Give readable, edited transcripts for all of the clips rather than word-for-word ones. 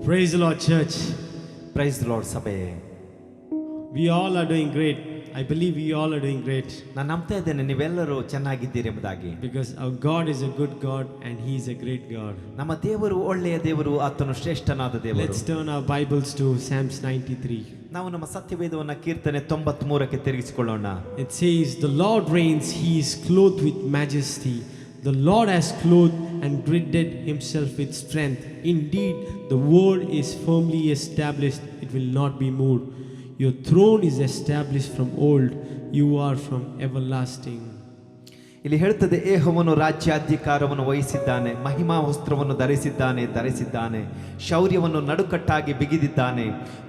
Praise the Lord, church. Praise the Lord ಸಭೆ. We all are doing great. I believe we all are doing great. ನಾನು ನಂಬ್ತಾ ಇದ್ದೇನೆ ನೀವೆಲ್ಲರೂ ಚೆನ್ನಾಗಿದ್ದೀರಿ ಎಂಬುದಾಗಿ. Because our God is a good God and He is a great God. ನಮ್ಮ ದೇವರು ಒಳ್ಳೆಯ ದೇವರು, ಆತನು ಶ್ರೇಷ್ಠನಾದ ದೇವರು. Let's turn our Bibles to Psalms 93. ನಾವು ನಮ್ಮ ಸತ್ಯವೇದವನ್ನ ಕೀರ್ತನೆ 93ಕ್ಕೆ ತಿರುಗಿಸಿಕೊಳ್ಳೋಣ. It says, "The Lord reigns; He is clothed with majesty. The Lord has clothed and girded Himself with strength. Indeed, the word is firmly established; it will not be moved. Your throne is established from old; you are from everlasting." ಇಲ್ಲಿ ಹೇಳ್ತದೆ, ಯೆಹೋವನು ರಾಜ್ಯಾಧಿಕಾರವನ್ನು ವಹಿಸಿದ್ದಾನೆ, ಮಹಿಮಾ ವಸ್ತ್ರವನ್ನು ಧರಿಸಿದ್ದಾನೆ, ಶೌರ್ಯವನ್ನು ನಡುಕಟ್ಟಾಗಿ ಬಿಗಿದಿದ್ದಾನೆ.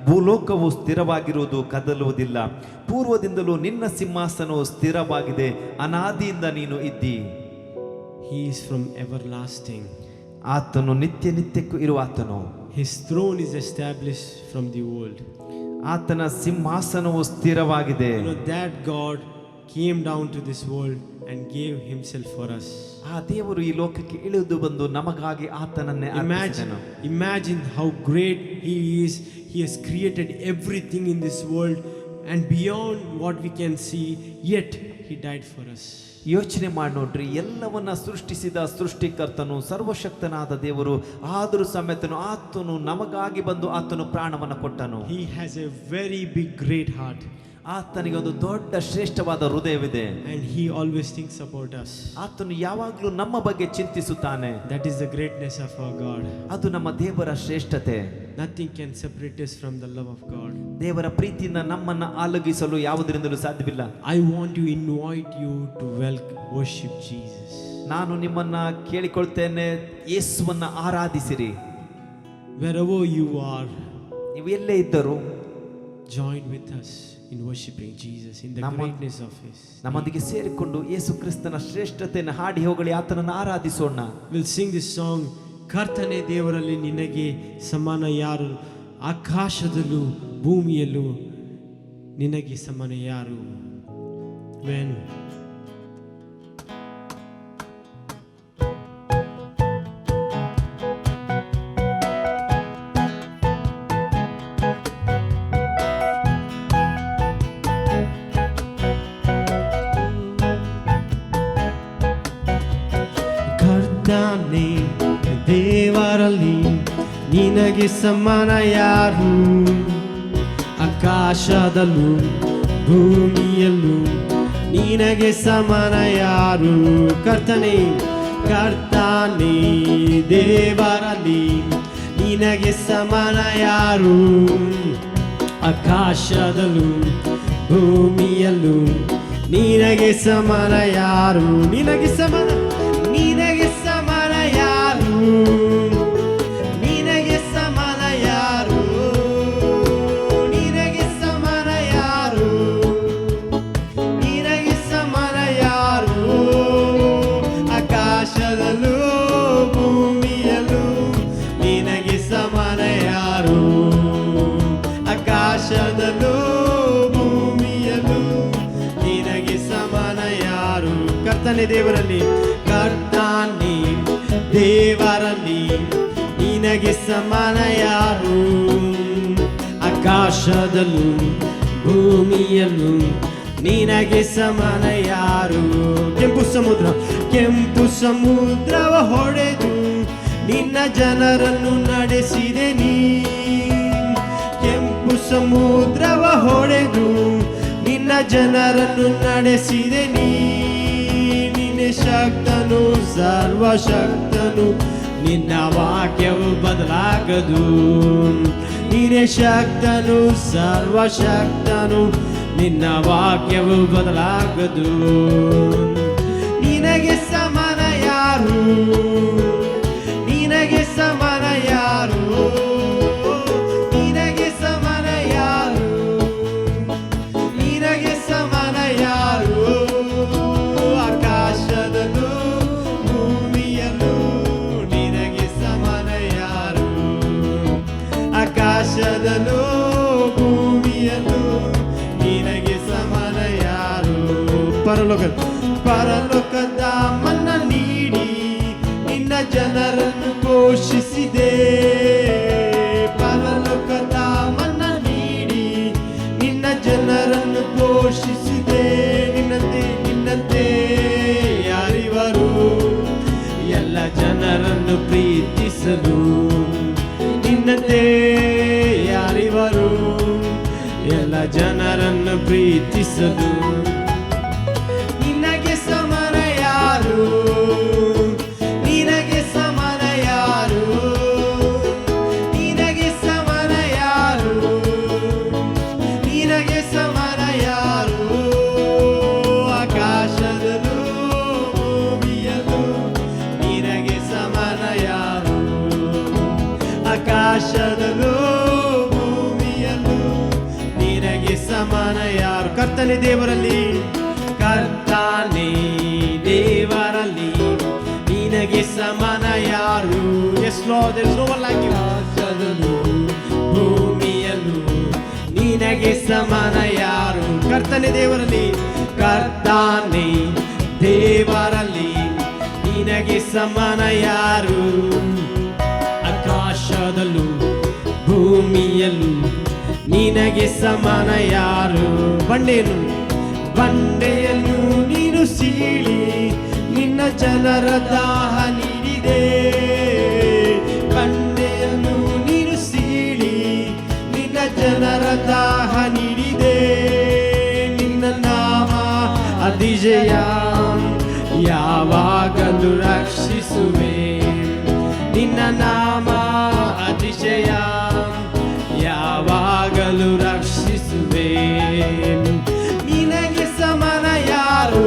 ಭೂಲೋಕವು ಸ್ಥಿರವಾಗಿರುವುದು, ಕದಲುವುದಿಲ್ಲ. ಪೂರ್ವದಿಂದಲೂ ನಿನ್ನ ಸಿಂಹಾಸನವು ಸ್ಥಿರವಾಗಿದೆ, ಅನಾದಿಯಿಂದ ನೀನು ಇದ್ದಿ. He is from everlasting. ಆತನು ನಿತ್ಯಕ್ಕೂ ಇರುವ ಆತನು. His throne is established from the old. ಆತನ ಸಿಂಹಾಸನವು ಸ್ಥಿರವಾಗಿದೆ. You know that God came down to this world and gave Himself for us. ಆ ದೇವರು ಈ ಲೋಕಕ್ಕೆ ಇಳಿದು ಬಂದು ನಮಗಾಗಿ ಆತನನ್ನೇ ಅರ್ಪಿಸಿದನು. Imagine how great He is. He has created everything in this world and beyond what we can see, yet He died for us. ಯೋಚನೆ ಮಾಡಿ ನೋಡ್ರಿ, ಎಲ್ಲವನ್ನ ಸೃಷ್ಟಿಸಿದ ಸೃಷ್ಟಿಕರ್ತನು, ಸರ್ವಶಕ್ತನಾದ ದೇವರು, ಆದರೂ ಸಮೇತನು ಆತನು ನಮಗಾಗಿ ಬಂದು ಆತನು ಪ್ರಾಣವನ್ನು ಕೊಟ್ಟನು. He has a very big great heart. ಆತನಿಗೆ ಒಂದು ದೊಡ್ಡ ಶ್ರೇಷ್ಠವಾದ ಹೃದಯವಿದೆ. And He always thinks about us. ಆತನು ಯಾವಾಗಲೂ ನಮ್ಮ ಬಗ್ಗೆ ಚಿಂತಿಸುತ್ತಾನೆ. That is the greatness of our God. ಅದು ನಮ್ಮ ದೇವರ ಶ್ರೇಷ್ಠತೆ. Nothing can separate us from the love of God. ದೇವರ ಪ್ರೀತಿಯಿಂದ ನಮ್ಮನ್ನ ಆಲೋಗಿಸಲು ಯಾವುದರಿಂದಲೂ ಸಾಧ್ಯವಿಲ್ಲ. I want to invite you to worship Jesus. ನಾನು ನಿಮ್ಮನ್ನ ಕೇಳಿಕೊಳ್ತೇನೆ, ಯೇಸುವನ್ನ ಆರಾಧಿಸಿರಿ. Wherever you are, ನೀವು ಎಲ್ಲೇ ಇದ್ದರೂ join with us in worshiping Jesus in the greatness of His. ನಮ್ಮೊಂದಿಗೆ ಸೇರಿಕೊಂಡು ಯೇಸು ಕ್ರಿಸ್ತನ ಶ್ರೇಷ್ಠತೆಯನ್ನು ಹಾಡಿ ಹೋಗಲಿ, ಆತನನ್ನು ಆರಾಧಿಸೋಣ. We'll sing this song. ಕರ್ತನೇ ದೇವರಲ್ಲಿ ನಿನಗೆ ಸಮಾನ ಯಾರು, ಆಕಾಶದಲ್ಲೂ ಭೂಮಿಯಲ್ಲೂ ನಿನಗೆ ಸಮಾನ ಯಾರು. When ಕರ್ತನೇ ದೇವರಲ್ಲಿ ನಿನಗೆ ಸಮಾನ ಯಾರು, ಆಕಾಶದಲ್ಲೂ ಭೂಮಿಯಲ್ಲೂ ನಿನಗೆ ಸಮಾನ ಯಾರು. ಕರ್ತನೇ ದೇವರಲ್ಲಿ ನಿನಗೆ ಸಮಾನ ಯಾರು, ಆಕಾಶದಲ್ಲೂ ಭೂಮಿಯಲ್ಲೂ ನಿನಗೆ ಸಮಾನ ಯಾರು. ನಿನಗೆ ಸಮಾನ ಯಾರು, ನಿನಗೆ ಸಮಾನ ಯಾರು, ನಿನಗೆ ಸಮಾನ ಯಾರು, ನಿನಗೆ ಸಮಾನ ಯಾರು. ಆಕಾಶದಲ್ಲೂ ಭೂಮಿಯಲ್ಲೂ ನಿನಗೆ ಸಮಾನ ಯಾರು, ಆಕಾಶದಲ್ಲೂ ಭೂಮಿಯಲ್ಲೂ ನಿನಗೆ ಸಮಾನ ಯಾರು. ಕರ್ತನೇ ದೇವರಲ್ಲಿ ನಿನಗೆ ಸಮಾನ ಯಾರು, ಆಕಾಶದಲ್ಲೂ ಭೂಮಿಯಲ್ಲೂ ನಿನಗೆ ಸಮಾನ ಯಾರು. ಕೆಂಪು ಸಮುದ್ರವ ಹೊಡೆದು ನಿನ್ನ ಜನರನ್ನು ನಡೆಸಿದೆ ನೀ. ಕೆಂಪು ಸಮುದ್ರವ ಹೊಡೆದು ನಿನ್ನ ಜನರನ್ನು ನಡೆಸಿದೆ ನೀ. ನಿನ್ನೆ ಶಕ್ತನು, ಸರ್ವಶಕ್ತನು, ನಿನ್ನ ವಾಕ್ಯವು ಬದಲಾಗದು. ನೀನೇ ಶಕ್ತನು, ಸರ್ವಶಕ್ತನು, ನಿನ್ನ ವಾಕ್ಯವು ಬದಲಾಗದು. ನಿನಗೆ ಸಮಾನ ಯಾರು, ನಿನಗೆ ಸಮಾನ ಯಾರು, ನಿನಗೆ ಸಮಾನ ಯಾರು, ನಿನಗೆ ಸಮಾನ ಯಾರು. ಆಕಾಶದಲ್ಲೂ ಭೂಮಿಯಲ್ಲೂ ನಿನಗೆ ಸಮಾನ ಯಾರು, ಆಕಾಶದಲ್ಲೂ ಭೂಮಿಯಲ್ಲೂ ನಿನಗೆ ಸಮಾನ ಯಾರು. ಪರಲೋಕದ ಮನ್ನ ನೀಡಿ ನಿನ್ನ ಜನರನ್ನು ಪೋಷಿಸಿದೆ. ಜನರನ್ನು ಪೋಷಿಸಿದೆ, ನಿನ್ನಂತೆ ಯಾರಿವರು ಎಲ್ಲ ಜನರನ್ನು ಪ್ರೀತಿಸಲು, ನಿನ್ನಂತೆ ಯಾರಿವರು ಎಲ್ಲ ಜನರನ್ನು ಪ್ರೀತಿಸಲು. ನಿನಗೆ ಸಮಾನ ಯಾರು, ನಿನಗೆ ಸಮಾನ ಯಾರು, ನಿನಗೆ ಸಮಾನ ಯಾರು, ನಿನಗೆ ಸಮಾನ ಯಾರು. ಆಕಾಶದಲ್ಲೂ ಭೂಮಿಯಲ್ಲೂ ನಿನಗೆ ಸಮಾನ ಯಾರು, ಆಕಾಶದಲ್ಲೂ ಭೂಮಿಯಲ್ಲೂ ನಿನಗೆ ಸಮಾನ ಯಾರು. ಕರ್ತನೇ ದೇವರಲ್ಲಿ, ಕರ್ತನೇ ದೇವರಲ್ಲಿ ನಿನಗೆ ಸಮಾನ ಯಾರು. Yes Lord, there is no one like you. ಆಕಾಶದಲ್ಲೂ ಭೂಮಿಯಲ್ಲೂ ನಿನಗೆ ಸಮಾನ ಯಾರು. ಕರ್ತನೇ ದೇವರಲ್ಲಿ, ಕರ್ತನೇ ದೇವರಲ್ಲಿ ನಿನಗೆ ಸಮಾನ ಯಾರು. ಆಕಾಶದಲ್ಲೂ ಭೂಮಿಯಲ್ಲೂ ನಿನಗೆ ಸಮಾನ ಯಾರು. ಬಂಡೆಯನ್ನು ನೀನು ಸೀಳಿ ನಿನ್ನ ಜನರ ದಾಹ ನೀಡಿದೆ. ಬಂಡೆಯನ್ನು ನೀನು ಸೀಳಿ ನಿನ್ನ ಜನರ ದಾಹ ನೀಡಿದೆ. ನಿನ್ನ ನಾಮ ಅತಿಶಯ ಯಾವಾಗಲೂ ರಕ್ಷಿಸುವೆ. ನಿನ್ನ ನಾಮ ಅತಿಶಯ ಯಾವಾಗಲೂ ರಕ್ಷಿಸುವೆ. ನಿನಗೆ ಸಮಾನ ಯಾರು,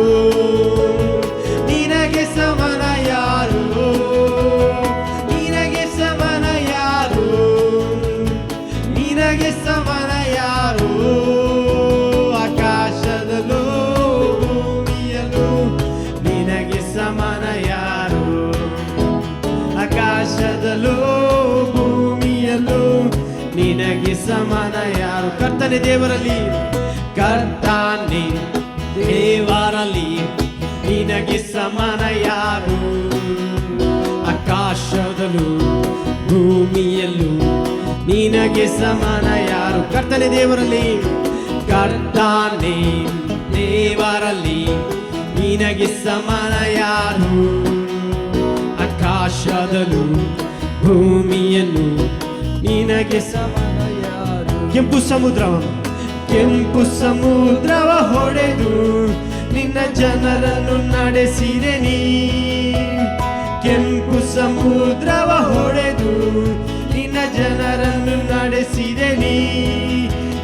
ನಿನಗೆ ಸಮಾನ ಯಾರು, ನಿನಗೆ ಸಮಾನ ಯಾರು, ನಿನಗೆ ಸಮಾನ ಯಾರು. ಆಕಾಶದಲ್ಲೂ ಭೂಮಿಯಲ್ಲೂ ನಿನಗೆ ಸಮಾನ ಯಾರು, ಆಕಾಶದಲ್ಲೂ ಭೂಮಿಯಲ್ಲೂ ನಿನಗೆ ಸಮಾನ ಯಾರು. ಕರ್ತನೇ ದೇವರಲ್ಲಿ, ಕರ್ತನೇ ದೇವರಲ್ಲಿ ನಿನಗೆ ಸಮಾನ ಯಾರು. ಆಕಾಶದಲ್ಲೂ ಭೂಮಿಯಲ್ಲೂ ನಿನಗೆ ಸಮಾನ ಯಾರು. ಕರ್ತನೇ ದೇವರಲ್ಲಿ, ಕರ್ತನೇ ದೇವರಲ್ಲಿ ನಿನಗೆ ಸಮಾನ ಯಾರು. ಆಕಾಶದಲ್ಲೂ ಭೂಮಿಯಲ್ಲೂ ನಿನಗೆ ಸಮಾನ ಯಾರು. ಕೆಂಪು ಸಮುದ್ರವ ಹೊಡೆದು ನಿನ್ನ ಜನರನ್ನು ನಡೆಸಿದೆ ನೀ. ಕೆಂಪು ಸಮುದ್ರವ ಹೊಡೆದು ನಿನ್ನ ಜನರನ್ನು ನಡೆಸಿದೆ ನೀ.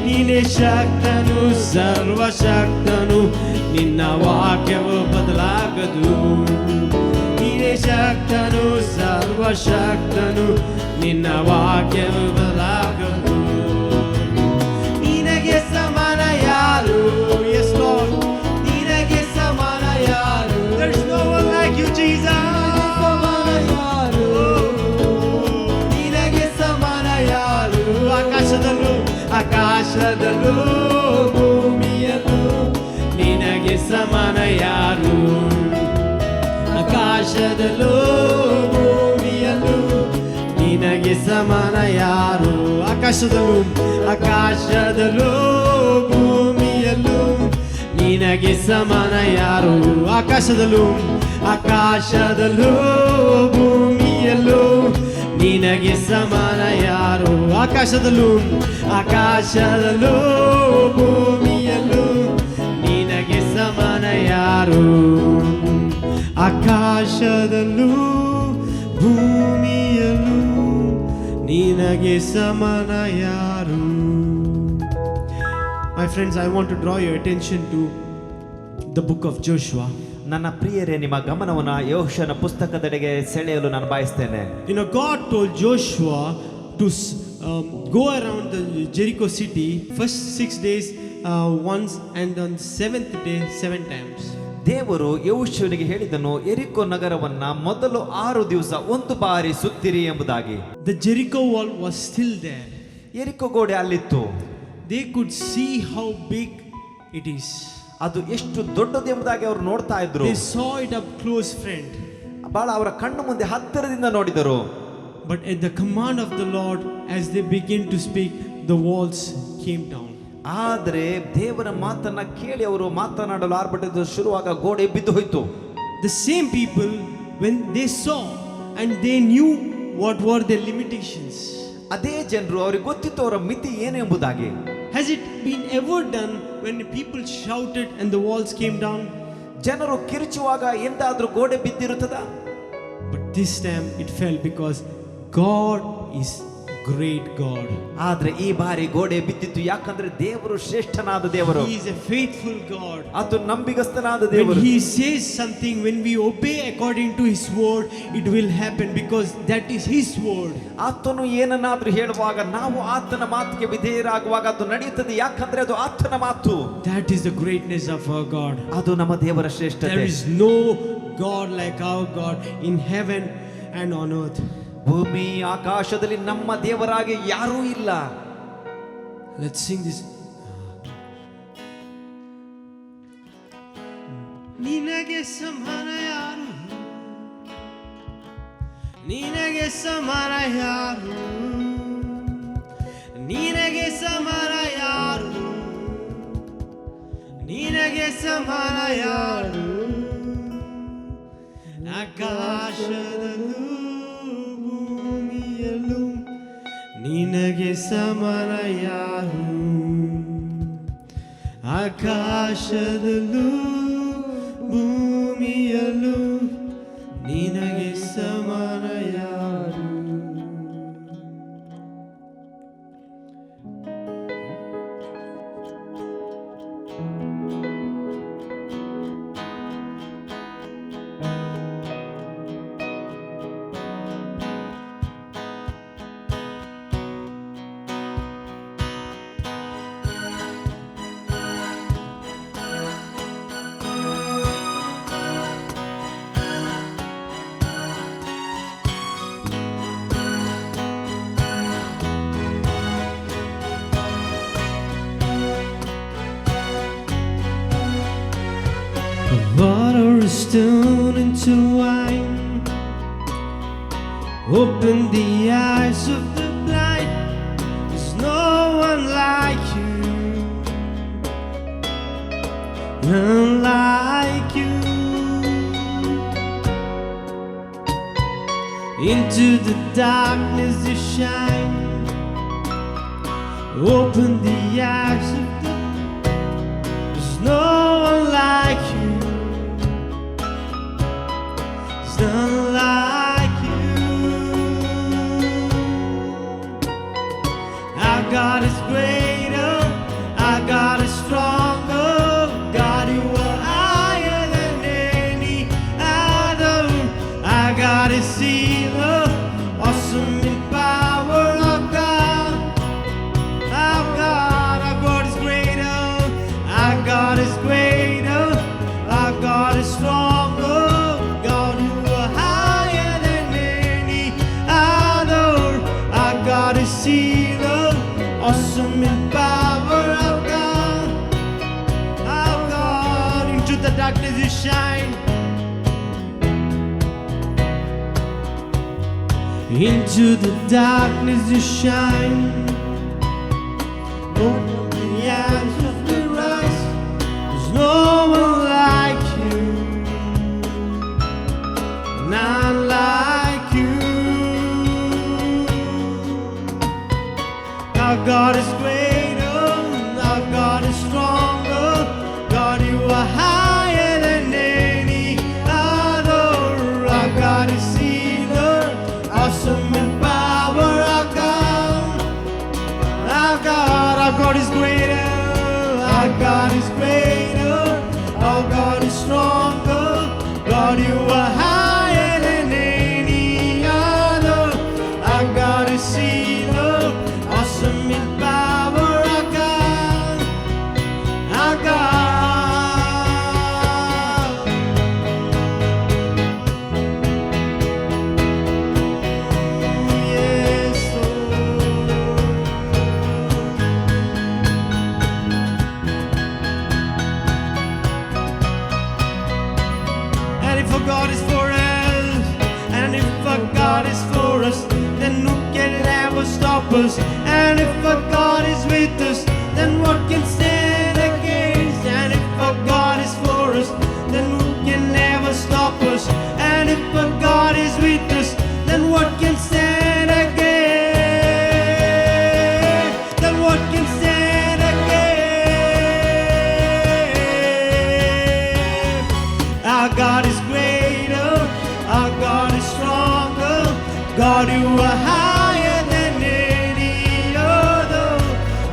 ನೀನೇ ಶಕ್ತನು, ಸರ್ವಶಕ್ತನು, ನಿನ್ನ ವಾಕ್ಯವು ಬದಲಾಗದು. ನೀನೇ ಶಕ್ತನು, ಸರ್ವಶಕ್ತನು, ನಿನ್ನ ವಾಕ್ಯವು ಬದಲಾಗದು. ನಿನಗೆ ಸಮಾನ ಯಾರು. Yes Lord, ನಿನಗೆ ಸಮಾನ ಯಾರು. There is no one like you Jesus. ನಿನಗೆ ಸಮಾನ ಯಾರು. ಆಕಾಶದಲ್ಲೂ ಭೂಮಿಯಲ್ಲೂ ನಿನಗೆ ಸಮಾನ ಯಾರು. ಆಕಾಶದಲ್ಲೂ ಭೂಮಿಯಲ್ಲೂ ನಿನಗೆ ಸಮಾನ ಯಾರು. ಆಕಾಶದಲ್ಲೂ ಭೂಮಿಯಲ್ಲೂ ನಿನಗೆ ಸಮಾನ ಯಾರು. ಆಕಾಶದಲ್ಲೂ ಭೂಮಿಯಲ್ಲೂ ನಿನಗೆ ಸಮಾನ ಯಾರು. ಆಕಾಶದಲ್ಲೂ ಭೂಮಿಯಲ್ಲೂ ನಿನಗೆ ಸಮಾನ ಯಾರು. ಆಕಾಶದಲ್ಲೂ ಭೂಮಿಯಲ್ಲೂ ನಿನಗೆ ಸಮಾನ ಯಾರು. My friends, I want to draw your attention to the book of Joshua. ನನ್ನ ಪ್ರಿಯರೇ, ನಿಮ್ಮ ಗಮನವನ್ನು ಯೋಷನ ಪುಸ್ತಕದೆಡೆಗೆ ಸೆಳೆಯಲು ನಾನು ಬಯಸ್ತೇನೆ. God told Joshua to go around the Jericho city first 6 days once, and on 7th day 7 times. ದೇವರು ಯೆಹೋಶುವನಿಗೆ ಹೇಳಿದನು, ಯೆರಿಕೋ ನಗರವನ್ನ ಮೊದಲು 6 ದಿವಸ ಒಂದು ಬಾರಿ ಸುತ್ತಿರಿ ಎಂಬುದಾಗಿ. The Jericho wall was still there. ಯೆರಿಕೋ ಗೋಡೆ ಅಲ್ಲಿತ್ತು. They could see how big it is. ಅದು ಎಷ್ಟು ದೊಡ್ಡದು ಎಂಬುದಾಗಿ ಅವರು ನೋಡ್ತಾ ಇದ್ರು. They saw it up close, friend. ಬಹಳ ಅವರ ಕಣ್ಣು ಮುಂದೆ ಹತ್ತಿರದಿಂದ ನೋಡಿದರು. But at the command of the Lord, as they began to speak, the walls came down. ಆದರೆ ದೇವರ ಮಾತನ್ನ ಕೇಳಿ ಅವರು ಮಾತನಾಡಲು ಆರ್ಭಟಿದ್ದು ಶುರುವಾಗ ಗೋಡೆ ಬಿದ್ದು ಹೋಯಿತು. The same people, when they saw and they knew what were their limitations. ಅದೇ ಜನರು ಅವರಿಗೆ ಗೊತ್ತಿತ್ತು ಅವರ ಮಿತಿ ಏನು ಎಂಬುದಾಗಿ. Has it been ever done when people shouted and the walls came down? ಜನರು ಕಿರುಚುವಾಗ ಎಂದಾದ್ರೂ ಗೋಡೆ ಬಿದ್ದಿರುತ್ತದ? But this time it fell because God is great God. ಆದ್ರೆ ಈ ಬಾರಿ ಗೋಡೆ ಬಿದ್ದಿತ್ತು ಯಾಕಂದ್ರೆ ದೇವರು ಶ್ರೇಷ್ಠನಾದ ದೇವರು. He is a faithful God. ಆತ ನಂಬಿಗಸ್ತನಾದ When ದೇವರು. He says something, when we obey according to His word, it will happen because that is His word. ಆತನು ಏನನ್ನಾದ್ರೂ ಹೇಳುವಾಗ ನಾವು ಆತನ ಮಾತಿಗೆ ವಿಧೇಯರಾಗುವಾಗ ಅದು ನಡೆಯುತ್ತದೆ ಯಾಕಂದ್ರೆ ಅದು ಆತನ ಮಾತು. That is the greatness of our God. ಅದು ನಮ್ಮ ದೇವರ ಶ್ರೇಷ್ಠತೆ. There is no God like our God in heaven and on earth. ಭೂಮಿ ಆಕಾಶದಲ್ಲಿ ನಮ್ಮ ದೇವರಾಗಿ ಯಾರೂ ಇಲ್ಲ. Let's sing this. ನಿನಗೆ ಸಮಾನ ಯಾರು, ನಿನಗೆ ಸಮಾನ ಯಾರು, ನಿನಗೆ ಸಮಾನ ಯಾರು, ನಿನಗೆ ಸಮಾನ ಯಾರು, ಆಕಾಶದಲ್ಲೂ ಭೂಮಿಯಲ್ಲೂ ನಿನಗೆ ಸಮಾನ ಯಾರು, ಆಕಾಶದಲ್ಲೂ ಭೂಮಿಯಲ್ಲೂ ನಿನಗೆ ಸಮಾನ ಯಾರು. Water is turned into wine. Open the eyes of the blind. There's no one like you, none like you. Into the darkness you shine. Open the eyes of the There's no one like you. None like you. Our God is greater, our God is stronger. God, you are higher than any other. Our God is healer, awesome in power. Our God is greater. Our God is greater. Our God is stronger. God, you are higher than any other. Our God is healer, awesome in power. Our God, into the darkness you shine. Into the darkness you shine. Open the eyes of the rise. There's no one like you, none like you. Our God is greater, our God is stronger. God, you are higher than any other. Our God is healer, awesome in power. Our God is greater. Our God is greater. Our God is stronger. God, you are higher than any other. Our God is healer, awesome in power. Our God. Yes, and if our God is for us, and if our God is for us, then who can ever stop us? And if our God is with us, then what can stand against? And if our God is for us, then who can ever stop us? And if our God is with us, then what can stand against? Then what can stand against? Our God is greater, our God is stronger. God, you are higher than any other.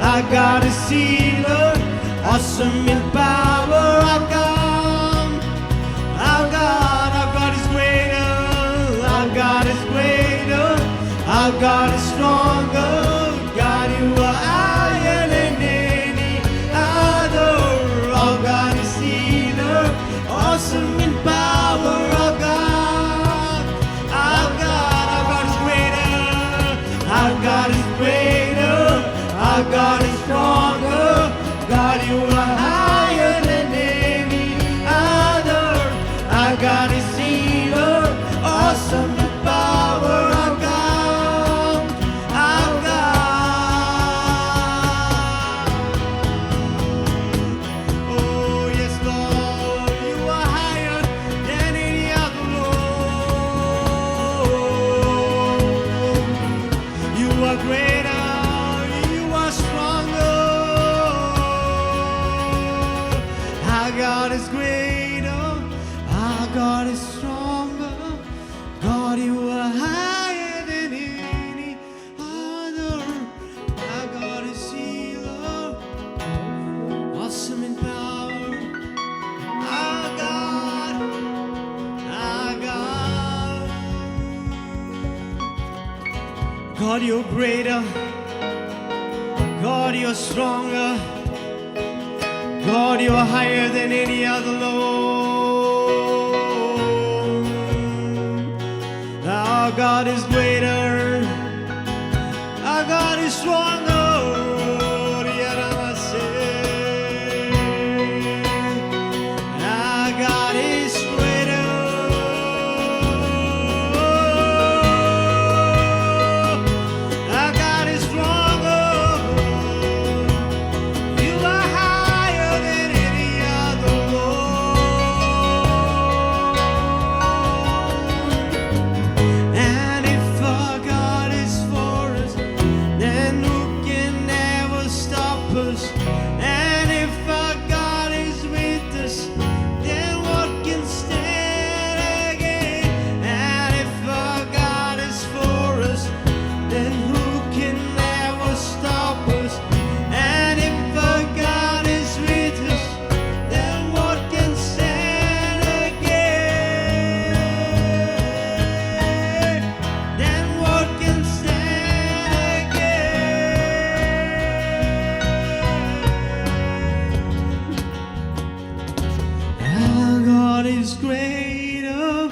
Our God is healer, awesome in power. Our God is greater. Our God is greater. Our God is stronger. God, you are higher than any other. Our God is healer, awesome in power. Our God is greater. Our God is greater. Our God is stronger. God, you are higher than any other. Our God is healer, awesome in power. Our God, our God. Oh yes, Lord, you are higher than any other, Lord. You are greater, you are stronger. Our God is greater, our God is stronger. God, you are higher than any other. Our God is healer, awesome in power. Our God, our God. God, you're greater. God, you're stronger. God, you are higher than any other, Lord. Our God is greater. Our God is stronger. Our God is greater. Our God is stronger. You are higher than any other, Lord. And if our God is for us, then who can ever stop us? And if our God is with us, then what can stand against? And if our God is for us, then who can ever stop us? And if our God is with us, then what can stand against? Then what can stand against? Our God is greater.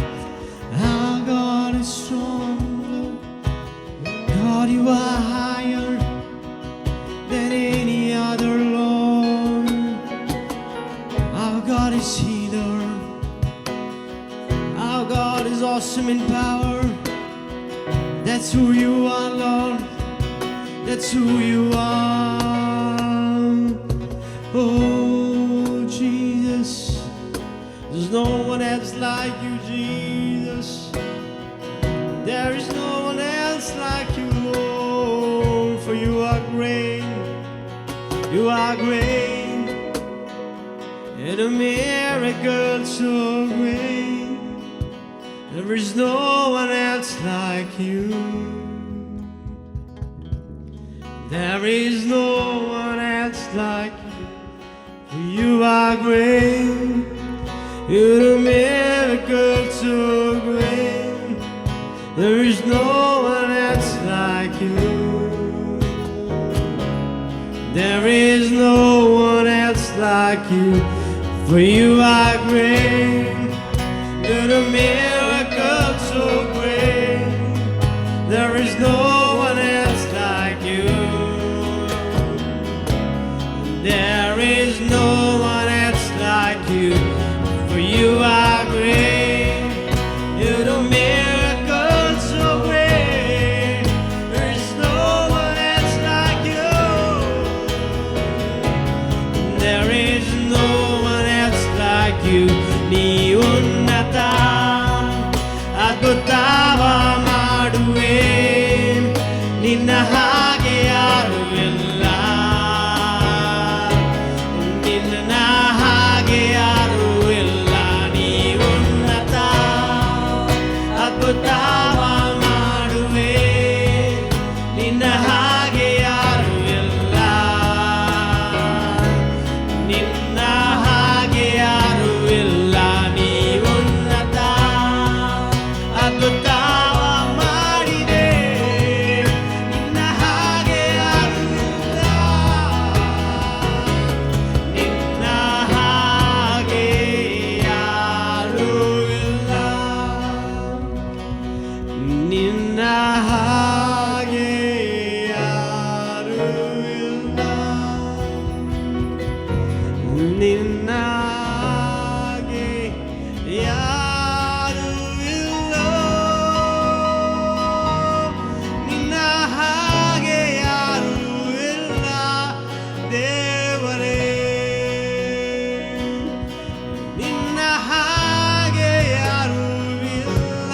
Our God is stronger. God, you are higher than any other, Lord. Our God is healer. Our God is awesome in power. That's who you are, Lord. That's who you are. Oh, Jesus. There's no one else like you, Jesus. There is no one else like you, Lord. For you are great. You are great. And a miracle so great. There is no one else like you. There is no one else like you. For you are great. You're a miracle so great. There is no one else like you. There is no one else like you. For you are great. You're a miracle so great. There is no one else like you. There is no one else like you. For you are great. You're a miracle so great. There is no one else like you. no one else like you. ನೀ ಉನ್ನತ ಅದ್ಭುತವ ಮಾಡುವೆ, ನಿನ್ನ ಹಾಗೆ ಯಾರು ಇಲ್ಲ, ನಿನ್ನ ಹಾಗೆ ಯಾರು ಇಲ್ಲ. ನೀ ಉನ್ನತ ಅದ್ಭುತವ ಮಾಡುವೆ, ನಿನ್ನ ಹಾಗೆ ಯಾರು ಇಲ್ಲ, ನಿನ್ನ ಹಾಗೆ ಯಾರು ಇಲ್ಲ. ನೀ ಉನ್ನತ ಅದ್ಭುತವ ಮಾಡಿದೆ, ನಿನ್ನ ಹಾಗೆ ಯಾರು ಇಲ್ಲ, ನಿನ್ನ ಹಾಗೆ ಯಾರು ಇಲ್ಲ, ನಿನ್ನ ಹಾಗೆ ಯಾರು ಇಲ್ಲ, ನಿನ್ನ ಹಾಗೆ ಯಾರು ಇಲ್ಲ, ನಿನ್ನ ಹಾಗೆ ಯಾರು ಇಲ್ಲ ದೇವರೇ, ನಿನ್ನ ಹಾಗೆ ಯಾರು ಇಲ್ಲ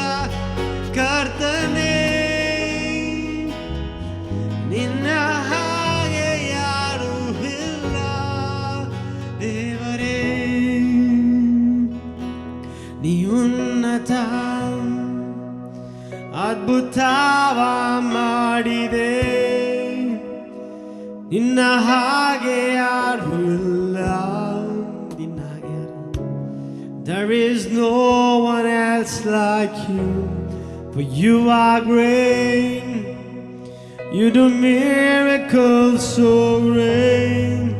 ಕರ್ತನೇ, ನಿನ್ನ ಹಾಗೆ ಯಾರು ಇಲ್ಲ ದೇವರೇ. ನೀ ಉನ್ನತ ಅದ್ಭುತವ ಮಾಡಿದೆ, ನಿನ್ನ ಹಾಗೆ ಯಾರು ಇಲ್ಲ, ನಿನ್ನ ಹಾಗೆ ಯಾರು. There is no one else like you, for you are great. You do miracles so great.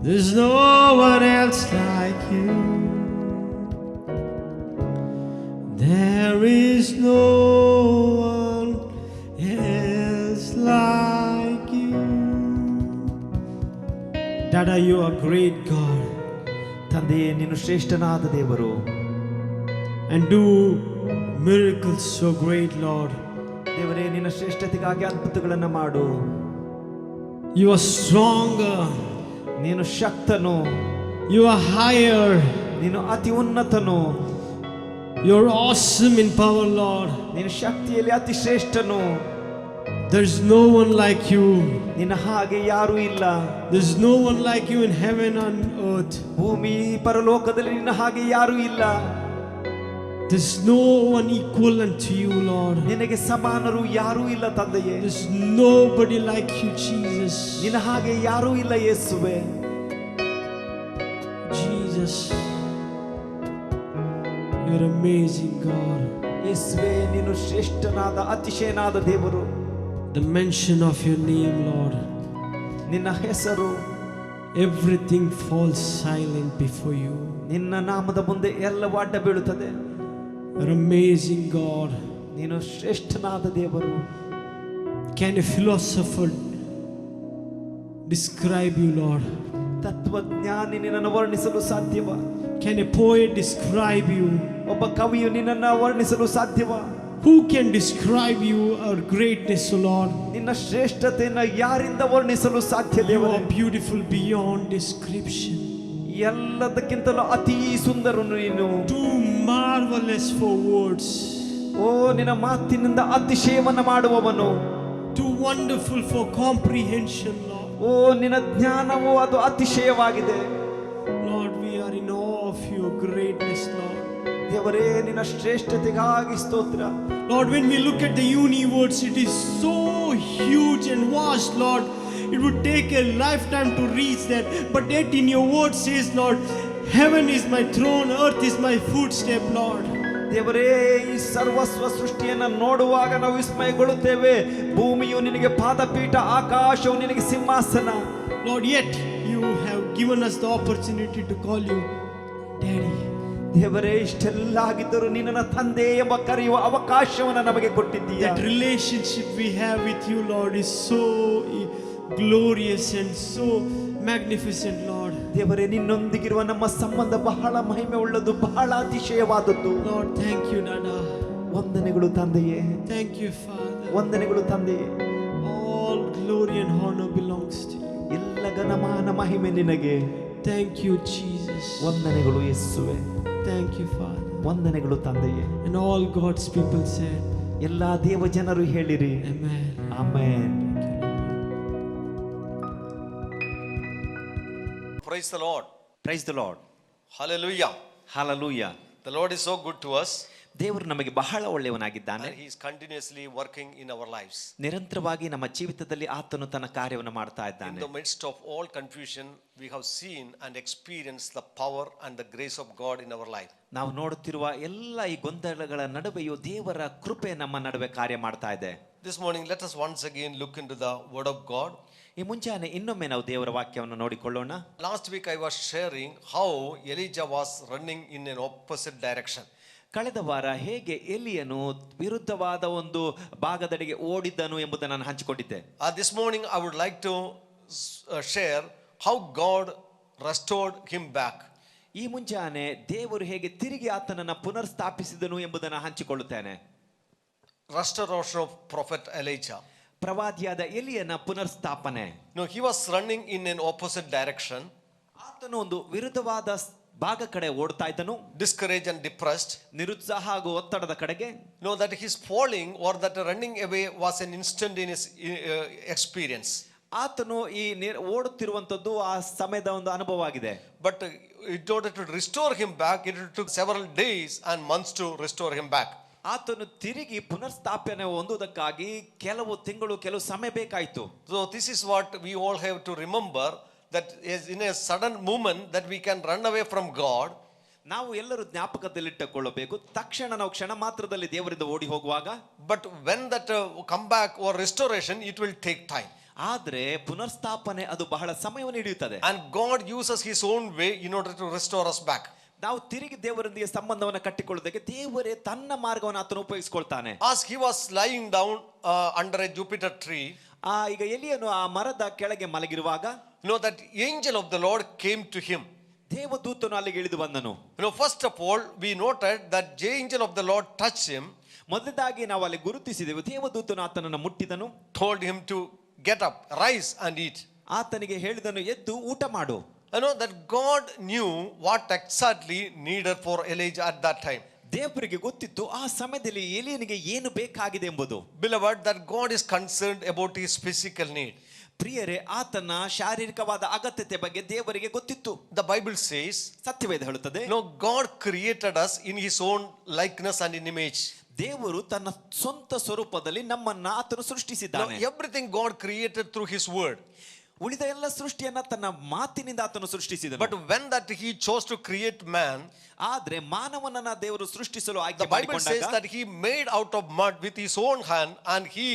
There's no one else like you. There is no one else like you. Dada, you are great God ತಂದೆಯೇ, ನೀನು ಶ್ರೇಷ್ಠನಾದ ದೇವರು, and do miracles so great, Lord. ದೇವರೇ, ನಿನ್ನ ಶ್ರೇಷ್ಠತೆಗಾಗಿ ಅದ್ಭುತಗಳನ್ನು ಮಾಡು. You are stronger, ನೀನು ಶಕ್ತನು, you are higher, ನೀನು ಅತಿ ಉನ್ನತನು, you are awesome in power, Lord. ನೀನು ಶಕ್ತಿಯಲ್ಲಿ ಅತಿ ಶ್ರೇಷ್ಠನು. There's no one like you. ನಿನ್ನ ಹಾಗೆ ಯಾರೂ ಇಲ್ಲ. There's no one like you in heaven and earth. ಭೂಮಿ ಪರಲೋಕದಲ್ಲಿ ನಿನ್ನ ಹಾಗೆ ಯಾರೂ ಇಲ್ಲ. There's no one equal unto you, Lord. ನಿನಗೆ ಸಮಾನರು ಯಾರೂ ಇಲ್ಲ ತಂದೆಯೇ. There's nobody like you, Jesus. ನಿನ್ನ ಹಾಗೆ ಯಾರೂ ಇಲ್ಲ ಯೇಸುವೆ. Jesus, you're amazing God. ಯೇಸುವೆ, ನೀನು ಶ್ರೇಷ್ಠನಾದ ಅತಿಶಯನಾದ ದೇವರು. The mention of your name, Lord, ನಿನ್ನ ಹೆಸರು, everything falls silent before you. ನಿನ್ನ ನಾಮದ ಮುಂದೆ ಎಲ್ಲವೂ ಅಡ್ಡ ಬೀಳುತ್ತದೆ. You're amazing God. ನೀನು ಶ್ರೇಷ್ಠನಾದ ದೇವರು. Can a philosopher describe you, Lord? ತತ್ವಜ್ಞಾನಿ ನಿನ್ನನ್ನು ವರ್ಣಿಸಲು ಸಾಧ್ಯವಾ? Can a poet describe you? ಒಬ್ಬ ಕವಿಯು ನಿನ್ನನ್ನು ವರ್ಣಿಸಲು ಸಾಧ್ಯವಾ? Who can describe you, our greatness, O Lord? ನಿನ್ನ ಶ್ರೇಷ್ಠತೆಯನ್ನು ಯಾರಿಂದ ವರ್ಣಿಸಲು ಸಾಧ್ಯ You ದೇವರೇ? are beautiful beyond description. ಎಲ್ಲದಕ್ಕಿಂತಲೂ ಅತಿ ಸುಂದರನು ನೀನು. Too marvelous for words. ಓ, ನಿನ್ನ ಮಾತಿನಿಂದ ಅತಿಶಯವನ್ನು ಮಾಡುವವನು. Too wonderful for comprehension, Lord. ಓ, ನಿನ್ನ ಜ್ಞಾನವು ಅದು ಅತಿಶಯವಾಗಿದೆ. Lord, we are in awe of your greatness, Lord. ದೇವರೇ, ನಿನ್ನ ಶ್ರೇಷ್ಠತೆಗಾಗಿ ಸ್ತೋತ್ರ. Lord, when we look at the universe, it is so huge and vast, Lord. It would take a lifetime to reach that. But yet in your word says, Lord, heaven is my throne, earth is my footstep, Lord. ದೇವರೇ, ಈ ಸರ್ವಸ್ವ ಸೃಷ್ಟಿಯನ್ನು ನೋಡುವಾಗ ನಾವು ವಿಸ್ಮಯಗೊಳ್ಳುತ್ತೇವೆ. ಭೂಮಿಯು ನಿನಗೆ ಪಾದಪೀಠ, ಆಕಾಶವು ನಿನಗೆ ಸಿಂಹಾಸನ. Lord, yet you have given us the opportunity to call you Daddy. ದೇವರೇ, ಇಷ್ಟೆಲ್ಲ ಆಗಿದ್ದರೂ ನಿನ್ನ ತಂದೆ ಎಂಬ ಕರೆಯುವ ಅವಕಾಶವನ್ನು ನಮಗೆ ಕೊಟ್ಟಿದ್ದೀಯ. That relationship we have with you, Lord, is so glorious and so magnificent, Lord. ದೇವರೇ, ನಿನ್ನೊಂದಿಗಿರುವ ನಮ್ಮ ಸಂಬಂಧ ಬಹಳ ಮಹಿಮೆ ಉಳ್ಳದು, ಬಹಳ ಅತಿಶಯವಾದದ್ದು. Lord, thank you, Dada. ವಂದನೆಗಳು ತಂದೆಯೇ. Thank you, Father. ವಂದನೆಗಳು ತಂದೆಯೇ. All glory and honor belongs to you. ಎಲ್ಲ ಘನಮಾನ ಮಹಿಮೆ ನಿನಗೆ. Thank you, Jesus. ವಂದನೆಗಳು ಯೇಸುವೆ, Thank you, Father. ವಂದನೆಗಳು ತಂದೆಯೇ. And all God's people said, ಎಲ್ಲಾ ದೇವ ಜನರು ಹೇಳಿರಿ Amen. Amen. Praise the Lord. Praise the lord. Hallelujah. Hallelujah. The Lord is so good to us ದೇವರು ನಮಗೆ ಬಹಳ ಒಳ್ಳೆಯವನಾಗಿದ್ದಾನೆ. and He is continuously working in our lives. ನಿರಂತರವಾಗಿ ನಮ್ಮ ಜೀವಿತದಲ್ಲಿ ಆತನು ತನ್ನ ಕಾರ್ಯವನ್ನು ಮಾಡ್ತಾ In ಇದ್ದಾನೆ. the midst of all confusion, we have seen and experienced the power and the grace of God in our life. ನಾವು ನೋಡುತ್ತಿರುವ ಎಲ್ಲ ಈ ಗೊಂದಲಗಳ ನಡುವೆಯೂ ದೇವರ ಕೃಪೆ ನಮ್ಮ ನಡುವೆ ಕಾರ್ಯ ಮಾಡ್ತಾ ಇದೆ. This morning, let us once again look into the Word of God. ಈ ಮುಂಜಾನೆ ಇನ್ನೊಮ್ಮೆ ನಾವು ದೇವರ ವಾಕ್ಯವನ್ನು ನೋಡಿಕೊಳ್ಳೋಣ. Last week, I was sharing how Elijah was running in an opposite direction. ಕಳೆದ ವಾರ ಹೇಗೆ ಎಲಿಯನು ವಿರುದ್ಧವಾದ ಒಂದು ಭಾಗದೆಡೆಗೆ ಓಡಿದ್ದನು ಎಂಬುದನ್ನು ನಾನು ಹಂಚಿಕೊಂಡಿದ್ದೆ. This morning, I would like to share how God restored him back. ಈ ಮುಂಜಾನೆ ದೇವರು ಹೇಗೆ ತಿರುಗಿ ಆತನನ್ನು ಪುನರ್ ಸ್ಥಾಪಿಸಿದನು ಎಂಬುದನ್ನು ಹಂಚಿಕೊಳ್ಳುತ್ತೇನೆ. Restoration of Prophet Elijah. ಪ್ರವಾದಿಯಾದ ಎಲಿಯನ ಪುನರ್ ಸ್ಥಾಪನೆ. No, he was running in an opposite direction. ಆತನು ಒಂದು ವಿರುದ್ಧವಾದ ಭಾಗ ಕಡೆ ಓಡ್ತಾ ಇದ್ದನು. Discouraged and depressed. ನಿರುತ್ಸಾಹ ಹಾಗೂ ಒತ್ತಡದ ಕಡೆಗೆ. No, that his falling or that running away was an instantaneous experience. ಆತನು ಈ ಓಡುತ್ತಿರುವಂತದ್ದು ಆ ಸಮಯದ ಒಂದು ಅನುಭವ ಆಗಿದೆ. But in order to restore him back, it took several days and months to restore him back. ಆತನು ತಿರುಗಿ ಪುನರ್ ಸ್ಥಾಪನೆ ಹೊಂದುವುದಕ್ಕಾಗಿ ಕೆಲವು ತಿಂಗಳು ಕೆಲವು ಸಮಯ ಬೇಕಾಯಿತು. So this is what we all have to remember, that is in a sudden moment that we can run away from God. ನಾವು ಎಲ್ಲರೂ ಜ್ಞಾಪಕದಲ್ಲಿಟ್ಟುಕೊಳ್ಳಬೇಕು, ತಕ್ಷಣ ನಾವು ಕ್ಷಣ ಮಾತ್ರದಲ್ಲಿ ದೇವರಿಂದ ಓಡಿ ಹೋಗುವಾಗ. But when that come back or restoration, it will take time. ಆದ್ರೆ ಪುನರ್ಸ್ಥಾಪನೆ ಅದು ಬಹಳ ಸಮಯವನ್ನು ಹಿಡಿಯುತ್ತದೆ. And God uses His own way in order to restore us back. ನಾವು ತಿರುಗಿ ದೇವರೊಂದಿಗೆ ಸಂಬಂಧವನ್ನು ಕಟ್ಟಿಕೊಳ್ಳೋದಕ್ಕೆ ದೇವರೇ ತನ್ನ ಮಾರ್ಗವನ್ನು ಆತನು ಉಪಯೋಗಿಸಿಕೊಳ್ತಾನೆ. As he was lying down under a Jupiter tree, ಈಗ ಎಲಿಯನು ಆ ಮರದ ಕೆಳಗೆ ಮಲಗಿರುವಾಗ, know that angel of the Lord came to him. ದೇವದೂತನು ಅಲ್ಲಿಗೆ ಇಳಿದು ಬಂದನು. First of all, we noted that the angel of the Lord touched him. ಮೊದಲಾಗಿ ನಾವು ಅಲ್ಲಿ ಗುರುತಿಸಿದೆವು, ದೇವದೂತನು ಆತನನ್ನು ಮುಟ್ಟಿದನು. Told him to get up, rise and eat. ಆತನಿಗೆ ಹೇಳಿದನು, ಎದ್ದು ಊಟ ಮಾಡು. That God knew what exactly needed for Elijah at that time. ದೇವರಿಗೆ ಗೊತ್ತಿತ್ತು ಆ ಸಮಯದಲ್ಲಿ ಎಲಿಯನಿಗೆ ಏನು ಬೇಕಾಗಿದೆ ಎಂಬುದು. Beloved, that God is concerned about his physical need. ಪ್ರಿಯರೇ, ಆತನ ಶಾರೀರಿಕವಾದ ಅಗತ್ಯತೆ ಬಗ್ಗೆ ದೇವರಿಗೆ ಗೊತ್ತಿತ್ತು. The Bible says, ಸತ್ಯವೇದ ಹೇಳುತ್ತದೆ, God created us in His own likeness and in image. ದೇವರು ತನ್ನ ಸ್ವಂತ ಸ್ವರೂಪದಲ್ಲಿ ನಮ್ಮನ್ನ ಆತನು ಸೃಷ್ಟಿಸಿದ್ದಾನೆ. Everything God created through His word. ಉಳಿದ ಎಲ್ಲ ಸೃಷ್ಟಿಯನ್ನ ತನ್ನ ಮಾತಿನಿಂದ ಆತನು ಸೃಷ್ಟಿಸಿದನು. But when that He chose to create man, ಆದ್ರೆ ಮಾನವನನ್ನ ದೇವರು ಸೃಷ್ಟಿಸಲು the ಆಯ್ಕೆ Bible says ಮಾಡಿಕೊಂಡಾಗ, that He made out of mud with His own hand and He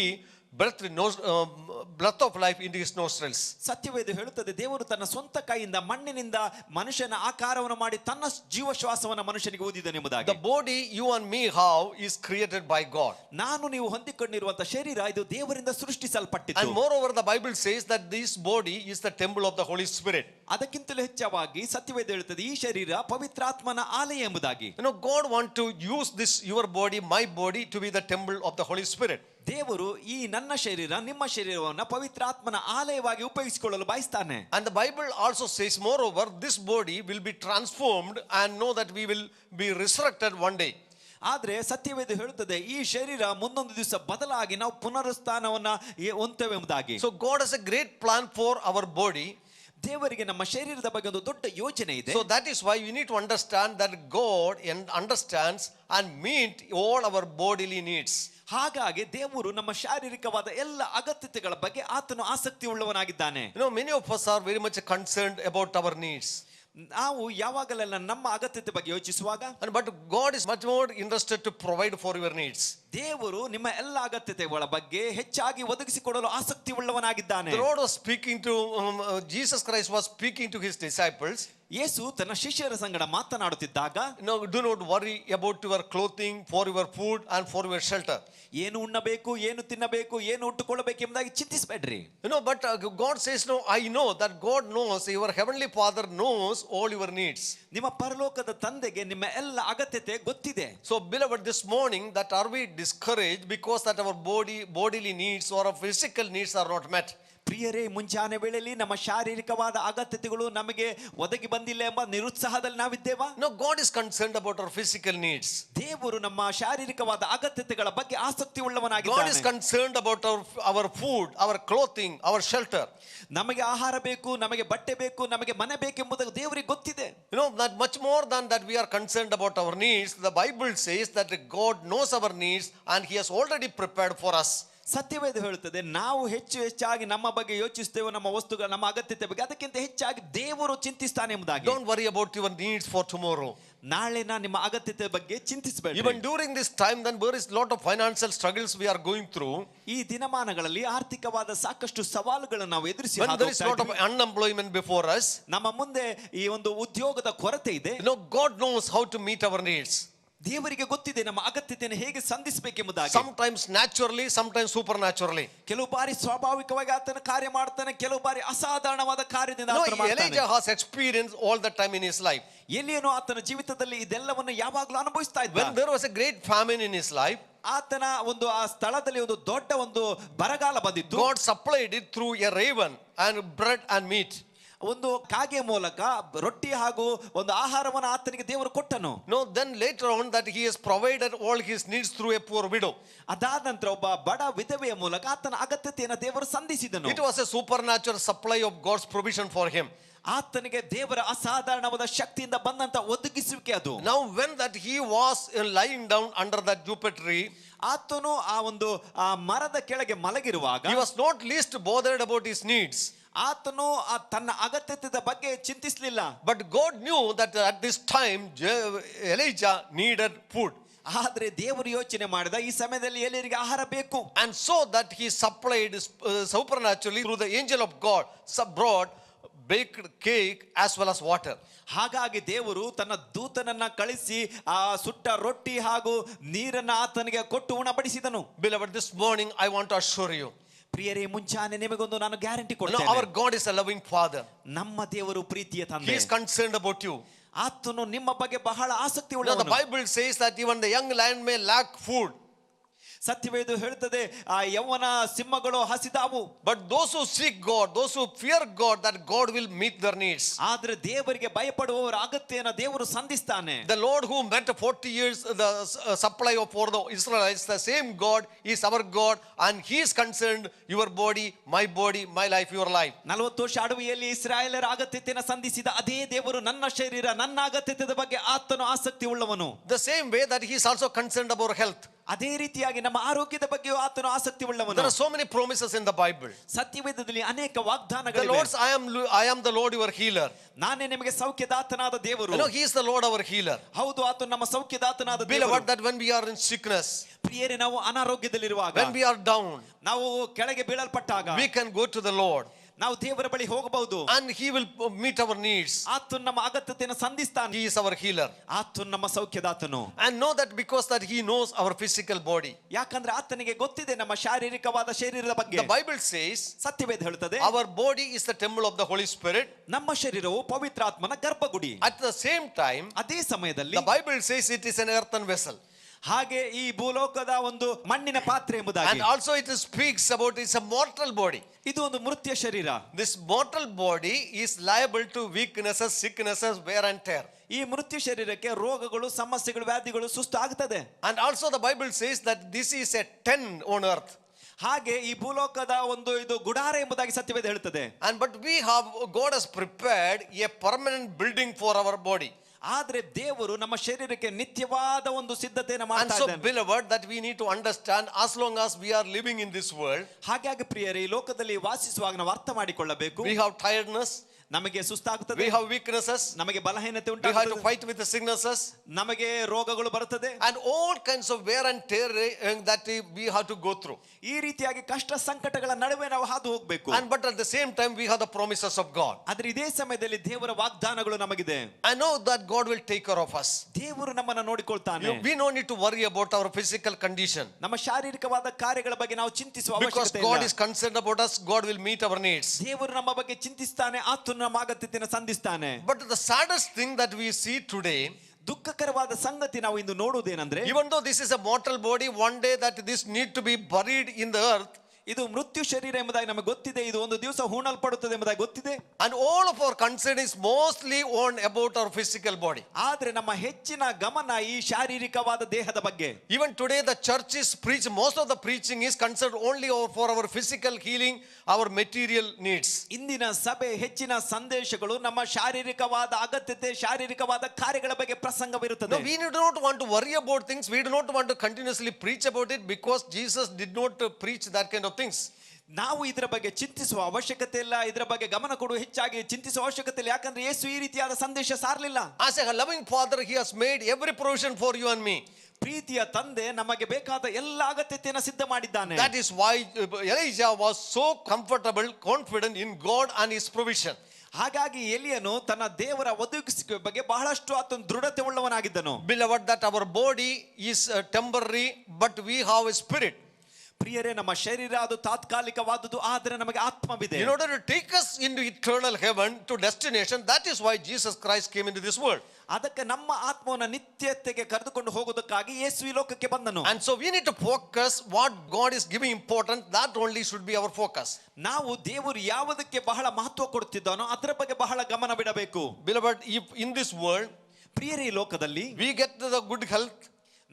breath of life into his nostrils. ಸತ್ಯವೇದ ಹೇಳುತ್ತದೆ, ದೇವರು ತನ್ನ ಸ್ವಂತ ಕೈಯಿಂದ ಮಣ್ಣಿನಿಂದ ಮನುಷ್ಯನ ಆಕಾರವನ್ನು ಮಾಡಿ ತನ್ನ ಜೀವ ಶ್ವಾಸವನ್ನು ಮನುಷ್ಯನಿಗೆ ಊದಿದನೆಂಬುದಾಗಿ. The body you and me have is created by God. ನಾನು ನೀವು ಹೊಂದಿಕೊಂಡಿರುವಂತ ಶರೀರ ಇದು ದೇವರಿಂದ ಸೃಷ್ಟಿಸಲ್ಪಟ್ಟಿತು. And moreover, the Bible says that this body is the temple of the Holy Spirit. ಅದಕ್ಕಿಂತಲೂ ಹೆಚ್ಚಾಗಿ ಸತ್ಯವೇದ ಹೇಳುತ್ತದೆ, ಈ ಶರೀರ ಪವಿತ್ರಾತ್ಮನ ಆಲಯ ಎಂಬುದಾಗಿ. God want to use this your body, my body, to be the temple of the Holy Spirit. ದೇವರು ಈ ನನ್ನ ಶರೀರ ನಿಮ್ಮ ಶರೀರವನ್ನು ಪವಿತ್ರಾತ್ಮನ ಆಲಯವಾಗಿ ಉಪಯೋಗಿಸಿಕೊಳ್ಳಲು ಬಯಸ್ತಾನೆ. And the Bible also says, moreover, this body will be transformed and know that we will be resurrected one day. ಆದ್ರೆ ಸತ್ಯವೇದ ಹೇಳುತ್ತದೆ, ಈ ಶರೀರ ಮುಂದೊಂದು ದಿವಸ ಬದಲಾಗಿ ನಾವು ಪುನರುತ್ಥಾನವನ್ನ ಹೊಂದುತ್ತೇವೆ ಎಂಬುದಾಗಿ. So God has a great plan for our body. ದೇವರಿಗೆ ನಮ್ಮ ಶರೀರದ ಬಗ್ಗೆ ಒಂದು ದೊಡ್ಡ ಯೋಚನೆ ಇದೆ. So that is why we need to understand that God understands and meet all our bodily needs. ಹಾಗಾಗಿ ದೇವರು ನಮ್ಮ ಶಾರೀರಿಕವಾದ ಎಲ್ಲ ಅಗತ್ಯತೆಗಳ ಬಗ್ಗೆ ಆತನು ಆಸಕ್ತಿ ಉಳ್ಳವನಾಗಿದ್ದಾನೆ. Many of us are very much concerned about our needs. ನಾವು ಯಾವಾಗಲೆಲ್ಲ ನಮ್ಮ ಅಗತ್ಯತೆ ಬಗ್ಗೆ ಯೋಚಿಸುವಾಗ, but God is much more interested to provide for your needs. ದೇವರು ನಿಮ್ಮ ಎಲ್ಲ ಅಗತ್ಯತೆಗಳ ಬಗ್ಗೆ ಹೆಚ್ಚಾಗಿ ಒದಗಿಸಿಕೊಡಲು ಆಸಕ್ತಿ ಉಳ್ಳವನಾಗಿದ್ದಾನೆ. The Lord was speaking to Jesus Christ was speaking to his disciples. ಯೇಸು ತನ್ನ ಶಿಷ್ಯರ ಸಂಗಡ ಮಾತನಾಡುತ್ತಿದ್ದಾಗ, do not worry about your clothing, for your food and for your shelter. ಏನು ಉಣ್ಣಬೇಕು, ಏನು ತಿನ್ನಬೇಕು, ಏನು ಉಟ್ಟುಕೊಳ್ಳಬೇಕು ಎಂಬುದಾಗಿ ಚಿಂತಿಸಬೇಡ್ರಿ. But God says, I know that God knows, your heavenly Father knows all your needs. ನಿಮ್ಮ ಪರಲೋಕದ ತಂದೆಗೆ ನಿಮ್ಮ ಎಲ್ಲ ಅಗತ್ಯತೆ ಗೊತ್ತಿದೆ. So beloved, this morning that are we discouraged because that our bodily needs or our physical needs are not met? ಪ್ರಿಯರೇ, ಮುಂಜಾನೆ ವೇಳೆಯಲ್ಲಿ ನಮ್ಮ ಶಾರೀರಿಕವಾದ ಅಗತ್ಯತೆಗಳು ನಮಗೆ ಒದಗಿ ಬಂದಿಲ್ಲ ಎಂಬ ನಿರುತ್ಸಾಹದಲ್ಲಿ ನಾವಿದ್ದೇವಾ? No, God is concerned about our physical needs. ದೇವರು ನಮ್ಮ ಶಾರೀರಿಕವಾದ ಅಗತ್ಯತೆಗಳ ಬಗ್ಗೆ ಆಸಕ್ತಿ God is ಉಳ್ಳವನಾಗಿದ್ದಾನೆ. concerned about our food, our clothing, our shelter. ನಮಗೆ ಆಹಾರ ಬೇಕು, ನಮಗೆ ಬಟ್ಟೆ ಬೇಕು, ನಮಗೆ ಮನೆ ಬೇಕೆಂಬುದು ದೇವರಿಗೆ ಗೊತ್ತಿದೆ. You know, that much more than that we are concerned about our needs. The Bible says that God knows our needs and He has already prepared for us. ಸತ್ಯವೇದ ಹೇಳುತ್ತದೆ, ನಾವು ಹೆಚ್ಚಾಗಿ ನಮ್ಮ ಬಗ್ಗೆ ಯೋಚಿಸ್ತೇವೆ, ನಮ್ಮ ವಸ್ತುಗಳ, ನಮ್ಮ ಅಗತ್ಯತೆ ಬಗ್ಗೆ, ಅದಕ್ಕಿಂತ ಹೆಚ್ಚಾಗಿ ದೇವರು ಚಿಂತಿಸ್ತಾನೆ ಎಂಬುದಾಗಿ. Don't worry about your needs for tomorrow. ನಾಳೆನ ನಿಮ್ಮ ಅಗತ್ಯತೆ ಬಗ್ಗೆ ಚಿಂತಿಸಬೇಡಿ. Even during this time, then there is lot of financial struggles we are going through. ಈ ದಿನಮಾನಗಳಲ್ಲಿ ಆರ್ಥಿಕವಾದ ಸಾಕಷ್ಟು ಸವಾಲುಗಳನ್ನು ನಾವು ಎದುರಿಸಿ When there is lot of unemployment before us, ನಮ್ಮ ಮುಂದೆ ಈ ಒಂದು ಉದ್ಯೋಗದ ಕೊರತೆ ಇದೆ. you know, God knows how to meet our needs. ದೇವರಿಗೆ ಗೊತ್ತಿದೆ ನಮ್ಮ ಅಗತ್ಯತೆಯನ್ನು ಹೇಗೆ ಸಂಧಿಸಬೇಕೆಂಬುದಾಗಿ. Sometimes naturally, sometimes supernaturally. ಕೆಲವು ಬಾರಿ ಸ್ವಾಭಾವಿಕವಾಗಿ ಆತನ ಕಾರ್ಯ ಮಾಡ್ತಾನೆ, ಕೆಲವು ಬಾರಿ ಅಸಾಧಾರಣವಾದ ಕಾರ್ಯದಿಂದ No, ಆತನ ಮಾಡ್ತಾನೆ. Elijah has experienced all the time in his life. ಎಲಿಯನು ಆತನ ಜೀವಿತದಲ್ಲಿ ಇದೆಲ್ಲವನ್ನು ಯಾವಾಗಲೂ ಅನುಭವಿಸ್ತಾ ಇದ್ದ. When there was a great famine in his life, ಆತನ ಒಂದು ಆ ಸ್ಥಳದಲ್ಲಿ ಒಂದು ದೊಡ್ಡ ಒಂದು ಬರಗಾಲ ಬಂದಿತ್ತು. God supplied it through a raven and bread and meat. ಒಂದು ಕಾಗೆ ಮೂಲಕ ರೊಟ್ಟಿ ಹಾಗೂ ಒಂದು ಆಹಾರವನ್ನು ಆತನಿಗೆ ದೇವರು ಕೊಟ್ಟನು. No, then later on that he has provided all his needs through a poor widow. ಅದಾದ ನಂತರ ಒಬ್ಬ ಬಡ ವಿಧವೆಯ ಮೂಲಕ ಆತನ ಅಗತ್ಯತೆಯನ್ನು ದೇವರು ಸಂಧಿಸಿದನು. It was a supernatural supply of God's provision for him. ಆತನಿಗೆ ದೇವರ ಅಸಾಧಾರಣವಾದ ಶಕ್ತಿಯಿಂದ ಬಂದಂತ ಒದಗಿಸುವಿಕೆ ಅದು. Now when that he was lying down under that juniper tree, ಆತನು ಆ ಒಂದು ಆ ಮರದ ಕೆಳಗೆ ಮಲಗಿರುವಾಗ he was not least bothered about his needs. ಆತನು ತನ್ನ ಅಗತ್ಯತೆಯ ಬಗ್ಗೆ ಚಿಂತಿಸಲಿಲ್ಲ. But God knew that at this time Elijah needed food. ಆದ್ರೆ ದೇವರು ಯೋಚನೆ ಮಾಡಿದ, ಈ ಸಮಯದಲ್ಲಿ ಎಲಿಯರಿಗೆ ಆಹಾರ ಬೇಕು. And so that he supplied supernaturally through the angel of God brought baked cake as well as water. ಹಾಗಾಗಿ ದೇವರು ತನ್ನ ದೂತನನ್ನ ಕಳಿಸಿ ಆ ಸುಟ್ಟ ರೊಟ್ಟಿ ಹಾಗೂ ನೀರನ್ನ ಆತನಿಗೆ ಕೊಟ್ಟು ಉಣಬಡಿಸಿದನು. Beloved, this morning I want to assure you, ಪ್ರಿಯರೇ, ಮುಂಚಾನೆ ನಿಮಗೊಂದು ನಾನು ಗ್ಯಾರಂಟಿ our ಕೊಡ್ತೇನೆ. God is a loving Father. ನಮ್ಮ ದೇವರು ಪ್ರೀತಿಯ He ತಂದೆ. is concerned about you. ಆತನು ನಿಮ್ಮ ಬಗ್ಗೆ ಬಹಳ ಆಸಕ್ತಿ Now the ಉಳ್ಳವನು. Bible says that even the young lion may lack food, ಸತ್ಯವೇದ ಹೇಳುತ್ತದೆ, ಆ ಯೌವನ ಸಿಂಹಗಳು ಹಸಿದಾವು. but those who seek God, those who fear God, that God will meet their needs. ಆದ್ರೆ ದೇವರಿಗೆ ಭಯಪಡುವವರ ಅಗತ್ಯನ ದೇವರು ಸಂಧಿಸ್ತಾನೆ. The Lord who met 40 years the supply of for the Israelites, the same God is our God, and He is concerned your body, my life, your life. 40 ವರ್ಷ ಅಡವಿಯಲ್ಲಿ ಇಸ್ರಾಯೇಲರ ಅಗತ್ಯತೆಯನ್ನು ಸಂಧಿಸಿದ ಅದೇ ದೇವರು ನನ್ನ ಶರೀರ, ನನ್ನ ಅಗತ್ಯತೆಯ ಬಗ್ಗೆ ಆತನು ಆಸಕ್ತಿ ಉಳ್ಳವನು. The same way that He is also concerned about health. ಅದೇ ರೀತಿಯಾಗಿ ನಮ್ಮ ಆರೋಗ್ಯದ ಬಗ್ಗೆಯೂ ಆತನು ಆಸಕ್ತಿ ಉಳ್ಳವನು. There are so many promises in the Bible. ಸತ್ಯವೇದದಲ್ಲಿ ಅನೇಕ The ವಾಗ್ದಾನಗಳಿವೆ. Lord's I am the Lord your healer. ನಾನೇ ನಿಮಗೆ ಸೌಖ್ಯದಾತನಾದ ದೇವರು. You know, He is the Lord our healer. ಹೌದು, ಆತನು ನಮ್ಮ ಸೌಖ್ಯದಾತನಾದ ದೇವರು. Beloved, that when we are in sickness, ಪ್ರಿಯರೇ, ನಾವು ಅನಾರೋಗ್ಯದಲ್ಲಿರುವಾಗ, when we are down, ನಾವು ಕೆಳಗೆ ಬೀಳಲ್ಪಟ್ಟಾಗ we can go to the Lord ನಾವು ದೇವರ ಬಳಿ ಹೋಗಬಹುದು. and He will meet our needs. ಆತನು ನಮ್ಮ ಅಗತ್ಯತೆಯನ್ನು ಸಂಧಿಸ್ತಾನೆ. He is our healer. ಆತನು ನಮ್ಮ ಸೌಖ್ಯದಾತನು. And know that because that He knows our physical body. ಯಾಕಂದ್ರೆ ಆತನಿಗೆ ಗೊತ್ತಿದೆ ನಮ್ಮ ಶಾರೀರಿಕವಾದ ಶರೀರದ ಬಗ್ಗೆ. The Bible says ಸತ್ಯವೇದ ಹೇಳುತ್ತದೆ, our body is the temple of the Holy Spirit. ನಮ್ಮ ಶರೀರವು ಪವಿತ್ರಾತ್ಮನ ಗರ್ಭಗುಡಿ. At the same time, ಅದೇ ಸಮಯದಲ್ಲಿ the Bible says it is an earthen vessel. ಹಾಗೆ ಈ ಭೂಲೋಕದ ಒಂದು ಮಣ್ಣಿನ ಪಾತ್ರೆ ಎಂಬುದಾಗಿ. And also it speaks about it's a mortal body. ಇದು ಒಂದು ಮೃತ್ಯ ಶರೀರ. This mortal body is liable to weaknesses, sicknesses, wear and tear. ಈ ಮೃತ್ಯು ಶರೀರಕ್ಕೆ ರೋಗಗಳು, ಸಮಸ್ಯೆಗಳು, ವ್ಯಾಧಿಗಳು ಸುಸ್ತು ಆಗ್ತದೆ. And also the Bible says that this is a tent on earth. ಹಾಗೆ ಈ ಭೂಲೋಕದ ಒಂದು ಇದು ಗುಡಾರ ಎಂಬುದಾಗಿ ಸತ್ಯವೇದ ಹೇಳುತ್ತದೆ. And but God has prepared a permanent building for our body. ಆದ್ರೆ ದೇವರು ನಮ್ಮ ಶರೀರಕ್ಕೆ ನಿತ್ಯವಾದ ಒಂದು ಸಿದ್ಧತೆಯನ್ನು And ಮಾಡ್ತಾ so ಇದ್ದಾನೆ. beloved, that we need to understand, as long as we are living in this world, ಹಾಗಾಗಿ ಪ್ರಿಯರೇ, ಈ ಲೋಕದಲ್ಲಿ ವಾಸಿಸುವಾಗ ನಾವು ಅರ್ಥ ಮಾಡಿಕೊಳ್ಳಬೇಕು. we have tiredness, ನಮಗೆ ಸುಸ್ತಾಗುತ್ತದೆ, we have weaknesses, ನಮಗೆ ಬಲಹೀನತೆ we have to ಉಂಟಾಗುತ್ತದೆ, fight with the sicknesses, ನಮಗೆ ರೋಗಗಳು ಬರುತ್ತದೆ, and all kinds of wear and tear that we have to go through. ಈ ರೀತಿಯಾಗಿ ಕಷ್ಟ ಸಂಕಟಗಳ ನಡುವೆ ನಾವು ಹಾದು ಹೋಗಬೇಕು. And but at the same time we have the promises of God. ಆದ್ರೆ ಇದೇ ಸಮಯದಲ್ಲಿ ದೇವರ ವಾಗ್ದಾನಗಳು ನಮಗಿದೆ. I know that God will take care of us. ದೇವರು ನಮ್ಮನ್ನು ನೋಡಿಕೊಳ್ತಾನೆ. We no need to worry about our physical condition, ನಮ್ಮ ಶಾರೀರಿಕವಾದ ಕಾರ್ಯಗಳ ಬಗ್ಗೆ ನಾವು ಚಿಂತಿಸುವ because ಅವಶ್ಯಕತೆ God ಇಲ್ಲ. is concerned about us. God will meet our needs. ದೇವರು ನಮ್ಮ ಬಗ್ಗೆ ಚಿಂತಿಸ್ತಾನೆ, ಆತನು ನಮ್ಮ ಅಗತ್ಯತೆಯನ್ನು ಸಂಧಿಸ್ತಾನೆ. But the saddest thing that we see today, ದುಃಖಕರವಾದ ಸಂಗತಿ ನಾವು ಇಂದು ನೋಡುವುದೇನೆಂದ್ರೆ, even though this is a mortal body, one day that this need to be buried in the earth, ಇದು ಮೃತ್ಯು ಶರೀರ ಎಂಬುದಾಗಿ ನಮಗೆ ಗೊತ್ತಿದೆ. ಇದು ಒಂದು ದಿವಸ ಹೂಣಲ್ಪಡುತ್ತದೆ ಎಂಬುದಾಗಿ ಗೊತ್ತಿದೆ. And all of our concern is mostly on about our physical body. ಆದ್ರೆ ನಮ್ಮ ಹೆಚ್ಚಿನ ಗಮನ ಈ ಶಾರೀರಿಕವಾದ ದೇಹದ ಬಗ್ಗೆ. Even today the church is preaching, most of the preaching is concerned only for our physical healing, our material needs. ಇಂದಿನ ಸಭೆ ಹೆಚ್ಚಿನ ಸಂದೇಶಗಳು ನಮ್ಮ ಶಾರೀರಿಕವಾದ ಅಗತ್ಯತೆ, ಶಾರೀರಿಕವಾದ ಕಾರ್ಯಗಳ ಬಗ್ಗೆ ಪ್ರಸಂಗವಿರುತ್ತದೆ. No, we do not want to worry about things. We do not want to continuously preach about it because Jesus did not preach that kind of things. ನಾವು ಇದರ ಬಗ್ಗೆ ಚಿಂತಿಸುವ ಅವಶ್ಯಕತೆ ಇಲ್ಲ, ಇದರ ಬಗ್ಗೆ ಗಮನ ಕೊಡುವ ಹೆಚ್ಚಾಗಿ ಚಿಂತಿಸುವ ಅವಶ್ಯಕತೆ ಇಲ್ಲ. ಯಾಕಂದ್ರೆ ಯೇಸು ಈ ರೀತಿಯಾದ ಸಂದೇಶ ಸಾರಲಿಲ್ಲ. As a loving father, he has made every provision for you and me. ಪ್ರೀತಿಯ ತಂದೆ ನಮಗೆ ಬೇಕಾದ ಎಲ್ಲ ಅಗತ್ಯತೆಯನ್ನು ಸಿದ್ಧ ಮಾಡಿದ್ದಾನೆ. That is why Elijah was so comfortable, confident in God and his provision. ಹಾಗಾಗಿ ಎಲಿಯನು ತನ್ನ ದೇವರ ಒದಗಿಸುವಿಕೆ ಬಗ್ಗೆ ಬಹಳಷ್ಟು ಆತನ ದೃಢತೆ ಉಳ್ಳವನಾಗಿದ್ದನು. Beloved, that our body is temporary, but we have a spirit. ಪ್ರಿಯರೇ, ನಮ್ಮ ಶರೀರ ಅದು ತಾತ್ಕಾಲಿಕವಾದುದು, ಆದರೆ ನಮಗೆ ಆತ್ಮವಿದೆ. In order to take us into eternal heaven, to destination, that is why Jesus Christ came into this world. ಅದಕ್ಕೆ ನಮ್ಮ ಆತ್ಮವನ್ನು ನಿತ್ಯತೆಗೆ ಕರೆದುಕೊಂಡು ಹೋಗುವುದಕ್ಕಾಗಿ ಯೇಸು ಈ ಲೋಕಕ್ಕೆ ಬಂದನು. And so we need to focus what God is giving importance. That only should be our focus. ನಾವು ದೇವರು ಯಾವುದಕ್ಕೆ ಬಹಳ ಮಹತ್ವ ಕೊಡುತ್ತಿದ್ದಾನೋ ಅದರ ಬಗ್ಗೆ ಬಹಳ ಗಮನ ಬಿಡಬೇಕು. Beloved, if in this world ಪ್ರಿಯರೇ, ಈ ಲೋಕದಲ್ಲಿ we get the good health,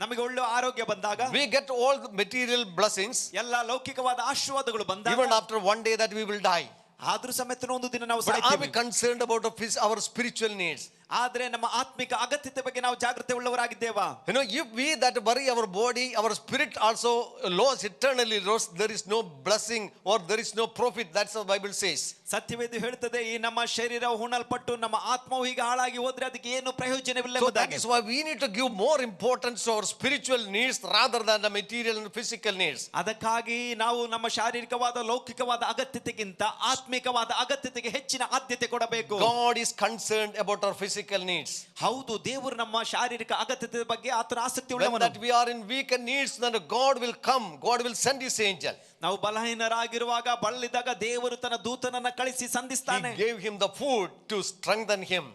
ನಮಗೆ ಒಳ್ಳೆ ಆರೋಗ್ಯ ಬಂದಾಗ, we get all the material blessings, ಎಲ್ಲ ಲೌಕಿಕವಾದ ಆಶೀರ್ವಾದಗಳು ಬಂದಾಗ, even after one day that we will die. ಆದ್ರೂ ಸಮೇತ ಒಂದು ದಿನ ನಾವು But are we ಸಾಯ್ತೇವೆ. concerned about our spiritual needs? ಆದ್ರೆ ನಮ್ಮ ಆತ್ಮಿಕ ಅಗತ್ಯತೆ ಬಗ್ಗೆ ನಾವು ಜಾಗೃತಿ ಉಳ್ಳವರಾಗಿದ್ದೇವಾ? You know, if we that worry our body, our spirit also lost, eternally lost, there is no blessing or there is no profit. That's what the Bible says. ಸತ್ಯವೇದ ಹೇಳ್ತದೆ, ಈ ನಮ್ಮ ಶರೀರ ಹುಣಲ್ಪಟ್ಟು ನಮ್ಮ ಆತ್ಮವು ಈಗ ಹಾಳಾಗಿ ಹೋದ್ರೆ ಅದಕ್ಕೆ ಏನು ಪ್ರಯೋಜನವಿಲ್ಲ So that ಎಂಬುದಾಗಿ. is why we need to give more importance to our spiritual needs rather than the material and physical needs. ಅದಕ್ಕಾಗಿ ನಾವು ನಮ್ಮ ಶಾರೀರಿಕವಾದ ಲೌಕಿಕವಾದ ಅಗತ್ಯತೆಗಿಂತ ಆತ್ಮಿಕವಾದ ಅಗತ್ಯತೆಗೆ ಹೆಚ್ಚಿನ ಆದ್ಯತೆ ಕೊಡಬೇಕು. God is concerned about our physical needs. ಹೌದು, ದೇವರು ನಮ್ಮ ಶಾರೀರಿಕ ಅಗತ್ಯತೆ ಬಗ್ಗೆ ಆತನ ಆಸಕ್ತಿ When ಉಳ್ಳವನು. that we are in weak needs, then God will come. God will send his angel. ನಾವು ಬಲಹೀನರಾಗಿರುವಾಗ, ಬಳಲಿದಾಗ ದೇವರು ತನ್ನ ದೂತನನ್ನ ಕಳಿಸಿ ಸಂಧಿಸ್ತಾನೆ. He gave him the food to strengthen him.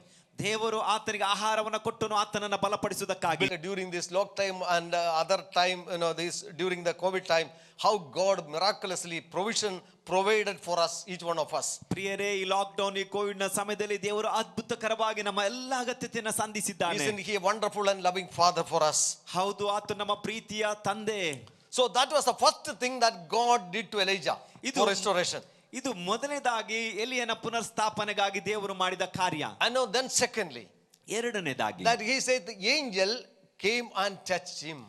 ದೇವರು ಆತನಿಗೆ ಆಹಾರವನ್ನು ಕೊಟ್ಟನು ಆತನನ್ನ ಬಲಪಡಿಸುವುದಕ್ಕಾಗಿ. During this lockdown and other time, this during the COVID time, how God miraculously provided for us, each one of us. ಪ್ರಿಯರೇ, ಈ ಲಾಕ್ಡೌನ್, ಈ ಕೋವಿಡ್ ನ ಸಮಯದಲ್ಲಿ ದೇವರು ಅದ್ಭುತಕರವಾಗಿ ನಮ್ಮ ಎಲ್ಲ ಅಗತ್ಯತೆಯನ್ನು ಸಂಧಿಸಿದ್ದಾನೆ. Isn't he a wonderful and loving father for us? ಹೌದು, ಆತ ನಮ್ಮ ಪ್ರೀತಿಯ ತಂದೆ. So that was the first thing that God did to Elijah for restoration. ಇದು ಮೊದಲನೇದಾಗಿ ಎಲಿಯನ ಪುನರ್ಸ್ಥಾಪನೆಗಾಗಿ ದೇವರು ಮಾಡಿದ ಕಾರ್ಯ. And now then secondly, ಎರಡನೇದಾಗಿ that he said the angel came and touched him.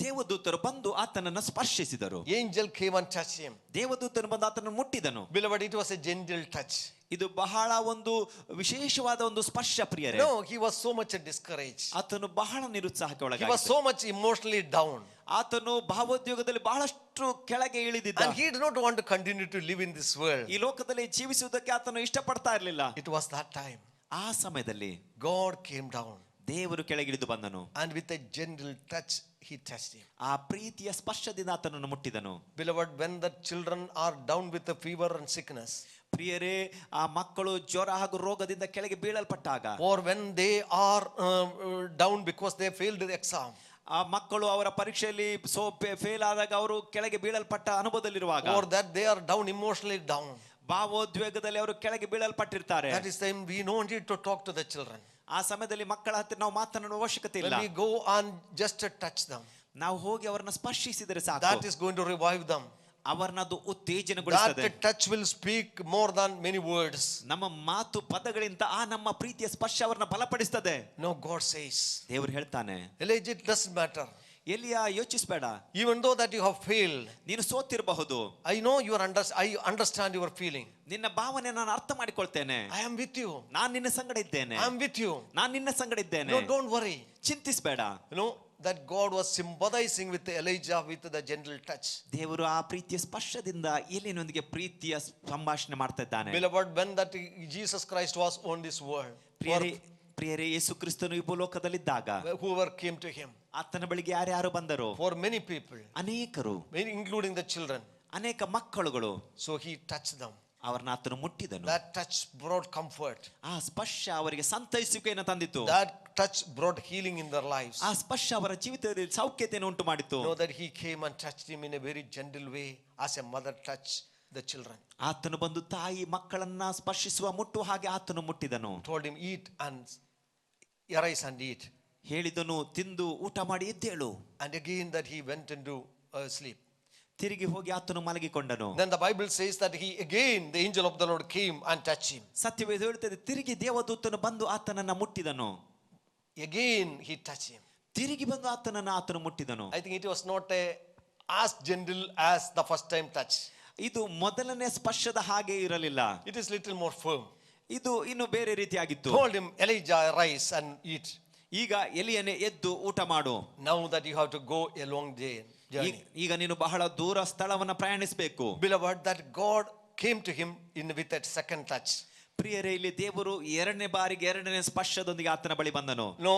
ದೇವದೂತರು ಬಂದು ಆತನನ್ನು ಸ್ಪರ್ಶಿಸಿದರು. Angel came and touched him. ದೇವದೂತನು ಬಂದು ಆತನನ್ನು ಮುಟ್ಟಿದನು. Beloved, it was a gentle touch. ಇದು ಬಹಳ ಒಂದು ವಿಶೇಷವಾದ ಒಂದು ಸ್ಪರ್ಶ. ಪ್ರಿಯರೇ, No, he was so much discouraged. ಆತನು ಬಹಳ ನಿರುತ್ಸಾಹಕ್ಕೆ He was ಒಳಗಾಗಿದ್ದ. so much emotionally down. ಆತನು ಭಾವೋದ್ಯೋಗದಲ್ಲಿ ಬಹಳಷ್ಟು ಕೆಳಗೆ ಇಳಿದಿದ್ದ. And he did not want to continue to live in this world. ಈ ಲೋಕದಲ್ಲಿ ಜೀವಿಸುವುದಕ್ಕೆ ಆತನು ಇಷ್ಟಪಡ್ತಾ ಇರಲಿಲ್ಲ. It was that time ಆ ಸಮಯದಲ್ಲಿ God came down ದೇವರು ಕೆಳಗಿಳಿದು ಬಂದನು. and with a gentle touch he touched him. ಆ ಪ್ರೀತಿಯ ಸ್ಪರ್ಶದಿಂದ ಆತನನ್ನು ಮುಟ್ಟಿದನು. Beloved, when the children are down with the fever and sickness, ಪ್ರಿಯರೇ, ಆ ಮಕ್ಕಳು ಜ್ವರ ಹಾಗೂ ರೋಗದಿಂದ ಕೆಳಗೆ ಬೀಳಲ್ಪಟ್ಟಾಗ, or when they are down because they failed the exam, ಆ ಮಕ್ಕಳು ಅವರ ಪರೀಕ್ಷೆಯಲ್ಲಿ ಫೇಲ್ ಆದಾಗ ಅವರು ಕೆಳಗೆ ಬೀಳಲ್ಪಟ್ಟ ಅನುಭವದಲ್ಲಿರುವಾಗ, or that they are down, emotionally down, ಭಾವೋದ್ವೇಗದಲ್ಲಿ ಅವರು ಕೆಳಗೆ ಬೀಳಲ್ಪಟ್ಟಿರ್ತಾರೆ. that is time we don't need to talk to the children. ಆ ಸಮಯದಲ್ಲಿ ಮಕ್ಕಳ ಹತ್ತಿರ ನಾವು ಮಾತನಾಡುವ ಅವಶ್ಯಕತೆ ಇಲ್ಲ. When we go and just touch them, ನಾವು ಹೋಗಿ ಅವರನ್ನ ಸ್ಪರ್ಶಿಸಿದರೆ ಸಾಕು. that is going to revive them. ಅವರನ್ನದು ಉತ್ತೇಜನಗೊಳಿಸುತ್ತದೆ. That touch will speak more than many words. ನಮ್ಮ ಮಾತು ಪದಗಳಿಂದ ಆ ನಮ್ಮ ಪ್ರೀತಿಯ ಸ್ಪರ್ಶ ಅವರನ್ನ ಬಲಪಡಿಸುತ್ತದೆ. No, God says, ದೇವರು ಹೇಳ್ತಾನೆ, Elijah, it doesn't matter. ಎಲಿಯ, ಯೋಚಿಸಬೇಡ. Even though that you have failed, ನೀನು ಸೋತಿರಬಹುದು. I know I understand your feeling. ನಿನ್ನ ಭಾವನೆ ನಾನು ಅರ್ಥ ಮಾಡಿಕೊಳ್ತೇನೆ. I am with you. ನಾನು ನಿನ್ನ ಸಂಗಡ ಇದ್ದೇನೆ. I am with you. ನಾನು ನಿನ್ನ ಸಂಗಡ ಇದ್ದೇನೆ. No, don't worry. ಚಿಂತಿಸಬೇಡ. You know that God was sympathizing with Elijah with the gentle touch. ದೇವರು ಆ ಪ್ರೀತಿಯ ಸ್ಪರ್ಶದಿಂದ ಎಲಿಯನೊಂದಿಗೆ ಪ್ರೀತಿಯ ಸಂಭಾಷಣೆ ಮಾಡ್ತಾ ಇದ್ದಾನೆ. Beloved, when that Jesus Christ was on this world, ಪ್ರಿಯರೇ, ಯೇಸು ಕ್ರಿಸ್ತನು ಈ ಭೂಲೋಕದಲ್ಲಿದ್ದಾಗ whoever came to him, ಆತನ ಬಳಿಗೆ ಯಾರ್ಯಾರು ಬಂದರು? for many people, ಅನೇಕರು, including the children, ಅನೇಕ ಮಕ್ಕಳುಗಳು. so he touched them. ಅವರನ್ನ ಆತನು ಮುಟ್ಟಿದನು. That touch brought comfort. ಆ ಸ್ಪರ್ಶ ಅವರಿಗೆ ಸಂತೈಸುವಿಕೆಯನ್ನು ತಂದಿತು. That touch brought healing in their lives. ಆ ಸ್ಪರ್ಶ ಅವರ ಜೀವಿತದಲ್ಲಿ ಸೌಖ್ಯತೆಯನ್ನು ಉಂಟು ಮಾಡಿತು. Know that he came and touched him in a very gentle way as a mother touch the children. ಆತನು ಬಂದು ತಾಯಿ ಮಕ್ಕಳನ್ನ ಸ್ಪರ್ಶಿಸುವ ಮುಟ್ಟು ಹಾಗೆ ಆತನು ಮುಟ್ಟಿದನು. Told him, eat and arise and eat. ಹೇಳಿದನು, ತಿಂದು ಊಟ ಮಾಡಿ ಎದ್ದೇಳು. And again that he went into sleep. ತಿರುಗಿ ಹೋಗಿ ಆತನು ಮಲಗಿಕೊಂಡನು. Then the Bible says that the angel of the Lord came and touched him. ಸತ್ಯವೇದ ಹೇಳುತ್ತದೆ, ತಿರುಗಿ ದೇವದೂತನು ಬಂದು ಆತನನ್ನ ಮುಟ್ಟಿದನು. Again he touched him. ತಿರುಗಿ ಬಂದು ಆತನು ಮುಟ್ಟಿದನು. I think it was not as gentle as the first time touch. ಇದು ಮೊದಲನೇ ಸ್ಪರ್ಶದ ಹಾಗೆ ಇರಲಿಲ್ಲ. It is little more firm. ಇದು ಇನ್ನು ಬೇರೆ ರೀತಿಯಾಗಿತ್ತು. Told him, Elijah, rise and eat. ಈಗ ಎಲಿಯನೇ ಎದ್ದು ಊಟ ಮಾಡು. Now that you have to go a long journey. ಈಗ ನೀನು ಬಹಳ ದೂರ ಸ್ಥಳವನ್ನ ಪ್ರಯಾಣಿಸಬೇಕು. Beloved, that God came to him with that second touch. ಪ್ರಿಯರೇ, ಇಲ್ಲಿ ದೇವರು ಎರಡನೇ ಸ್ಪರ್ಶದೊಂದಿಗೆ ಆತನ ಬಳಿ ಬಂದನು. No,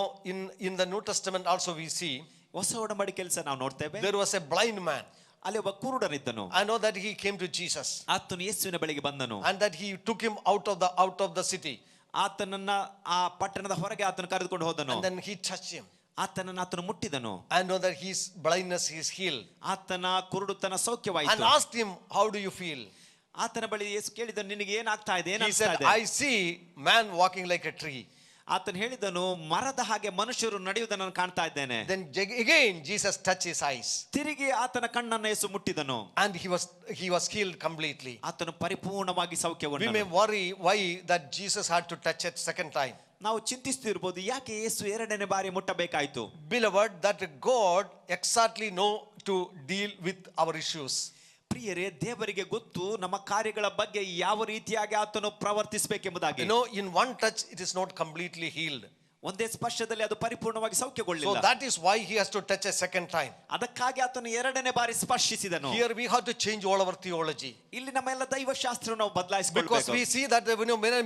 in the New Testament also we see ಹೊಸ ಒಡಂಬಡಿಕೆ ಕೆಲಸ ನಾವು ನೋಡ್ತೇವೆ. there was a blind man. ಅಲ್ಲಿ ಒಬ್ಬ ಕುರುಡನಿದ್ದನು. I know that he came to Jesus. ಆತನು ಯೇಸುವಿನ ಬಳಿಗೆ ಬಂದನು. And that he took him out of the city. ಆತನನ್ನ ಆ ಪಟ್ಟಣದ ಹೊರಗೆ ಆತನು ಕರೆದುಕೊಂಡು ಹೋದನು. And then he touched him. ಆತನನ್ನು ಮುಟ್ಟಿದನು. I know that his blindness is healed. ಆತನ ಕುರುಡುತನ And ಸೌಖ್ಯವಾಯಿತು. asked him, how do you feel? ಆತನ ಬಳಿ ಯೇಸು ಕೇಳಿದನು, ನಿನಗೆ ಏನಾಗ್ತಾ ಇದೆ? He said, I see man walking like a tree. ಆತನು ಹೇಳಿದನು, ಮರದ ಹಾಗೆ ಮನುಷ್ಯರು ನಡೆಯುವುದನ್ನು ಕಾಣ್ತಾ ಇದ್ದೇನೆ. Then again Jesus touched his eyes. ತಿರುಗಿ ಆತನ ಕಣ್ಣನ್ನು ಯೇಸು ಮುಟ್ಟಿದನು. And he was healed completely. ಆತನು ಪರಿಪೂರ್ಣವಾಗಿ We ಸೌಖ್ಯಗೊಂಡನು. may worry why that Jesus had to touch it second time. ನಾವು ಚಿಂತಿಸ್ತಿರ್ಬೋದು, ಯಾಕೆ ಯೇಸು ಎರಡನೇ ಬಾರಿ ಮುಟ್ಟಬೇಕಾಯಿತು? Beloved, that God exactly know to deal with our issues. ಪ್ರಿಯರೇ, ದೇವರಿಗೆ ಗೊತ್ತು ನಮ್ಮ ಕಾರ್ಯಗಳ ಬಗ್ಗೆ ಯಾವ ರೀತಿಯಾಗಿ ಆತನು ಪ್ರವರ್ತಿಸಬೇಕೆಂಬುದಾಗಿ. In one touch it is not completely healed. ಒಂದೇ ಸ್ಪರ್ಶದಲ್ಲಿ ಅದು ಪರಿಪೂರ್ಣವಾಗಿ So ಸೌಖ್ಯಗೊಳ್ಳಿಲ್ಲ. that is why he has to touch a second time. ಅದಕ್ಕಾಗಿ ಆತನು ಎರಡನೇ ಬಾರಿ ಸ್ಪರ್ಶಿಸಿದನು. Here we have to change all our theology. ಇಲ್ಲಿ ನಮ್ಮೆಲ್ಲ ದೈವಶಾಸ್ತ್ರ ನಾವು Because ಬದಲಾಯಿಸಿಕೊಳ್ಳಬೇಕು. we see that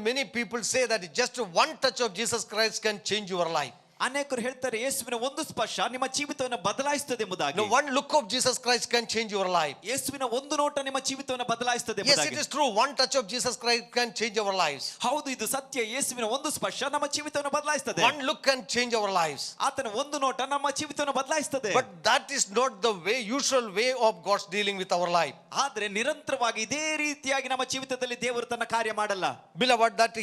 many people say that just one touch of Jesus Christ can change your life. ಅನೇಕರು ಹೇಳ್ತಾರೆ, ಯೇಸುವಿನ ಒಂದು ಸ್ಪರ್ಶ ನಿಮ್ಮ ಜೀವಿತವನ್ನು ಬದಲಾಯಿಸುತ್ತದೆ ಎಂಬುದಾಗಿ. No, one look of Jesus Christ can change your life. ಯೇಸುವಿನ ಒಂದು ನೋಟ ನಿಮ್ಮ ಜೀವಿತವನ್ನು ಬದಲಾಯಿಸುತ್ತದೆ Yes, ಎಂಬುದಾಗಿ. it is true. One touch of Jesus Christ can change our lives. ಹೌದು, ಇದು ಸತ್ಯ. ಯೇಸುವಿನ ಒಂದು ಸ್ಪರ್ಶ ನಮ್ಮ ಜೀವಿತವನ್ನು ಬದಲಾಯಿಸುತ್ತದೆ. One look can change our lives. ಆತನ ಒಂದು ನೋಟ ನಮ್ಮ ಜೀವಿತವನ್ನು ಬದಲಾಯಿಸುತ್ತದೆ. But that is not the usual way of God's dealing with our life. ಆದ್ರೆ ನಿರಂತರವಾಗಿ ಇದೇ ರೀತಿಯಾಗಿ ನಮ್ಮ ಜೀವಿತದಲ್ಲಿ ದೇವರು ತನ್ನ ಕಾರ್ಯ ಮಾಡಲ್ಲ. Beloved, that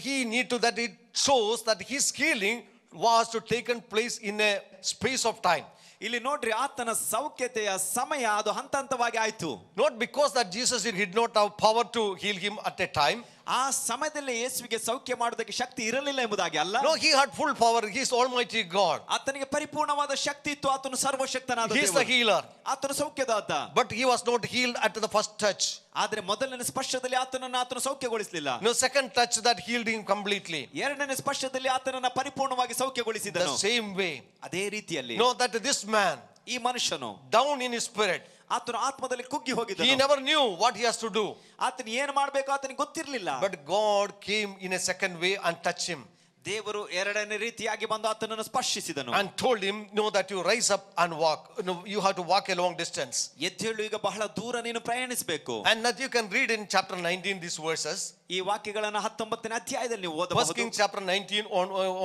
it shows that his healing was to taken place in a space of time. ಇಲ್ಲಿ ನೋಡ್ರಿ, ಆತನ ಸೌಖ್ಯತೆಯ ಸಮಯ ಅದು ಹಂತ ಹಂತವಾಗಿ ಆಯ್ತು. Not because that Jesus did not have power to heal him at a time. ಆ ಸಮಯದಲ್ಲಿ ಯೇಸುವಿಗೆ ಸೌಖ್ಯ ಮಾಡೋದಕ್ಕೆ ಶಕ್ತಿ ಇರಲಿಲ್ಲ ಎಂಬುದಾಗಿ ಅಲ್ಲ. No, he had full power. He is Almighty God. ಆತನಿಗೆ ಪರಿಪೂರ್ಣವಾದ ಶಕ್ತಿ ಇತ್ತು. ಆತನು ಸರ್ವಶಕ್ತನಾದ He is the healer. ಆತನು ಸೌಖ್ಯದಾತ. But he was not healed at the first touch. ಆದ್ರೆ ಮೊದಲನೇ ಸ್ಪರ್ಶದಲ್ಲಿ ಆತನು ಸೌಖ್ಯಗೊಳಿಸಲಿಲ್ಲ. No, second touch that healed him completely. ಎರಡನೇ ಸ್ಪರ್ಶದಲ್ಲಿ ಆತನನ್ನ ಪರಿಪೂರ್ಣವಾಗಿ The ಸೌಖ್ಯಗೊಳಿಸಿದನು. same way. ಅದೇ ರೀತಿಯಲ್ಲಿ Know that this man, ಈ ಮನುಷ್ಯನು down in his spirit, ಆತನು ಆತ್ಮದಲ್ಲಿ ಕುಗ್ಗಿ he ಹೋಗಿದ್ದನು. never knew what he has to do. ಆತನು ಏನು ಮಾಡಬೇಕು ಆತನಿಗೆ ಗೊತ್ತಿರಲಿಲ್ಲ. But God came in a second way and touched him. ದೇವರು ಎರಡನೇ ರೀತಿಯಾಗಿ ಬಂದು ಆತನನ್ನು ಸ್ಪರ್ಶಿಸಿದನು. And told him, know that you rise up and walk. No, you have to walk a long distance. ಎದ್ದೇಳು, ಈಗ ಬಹಳ ದೂರ ನೀನು ಪ್ರಯಾಣಿಸಬೇಕು. And that you can read in chapter 19 these verses. ಈ ವಾಕ್ಯಗಳನ್ನು 19ನೇ ಅಧ್ಯಾಯದಲ್ಲಿ ನೀವು First ಓದಬಹುದು. Kings chapter 19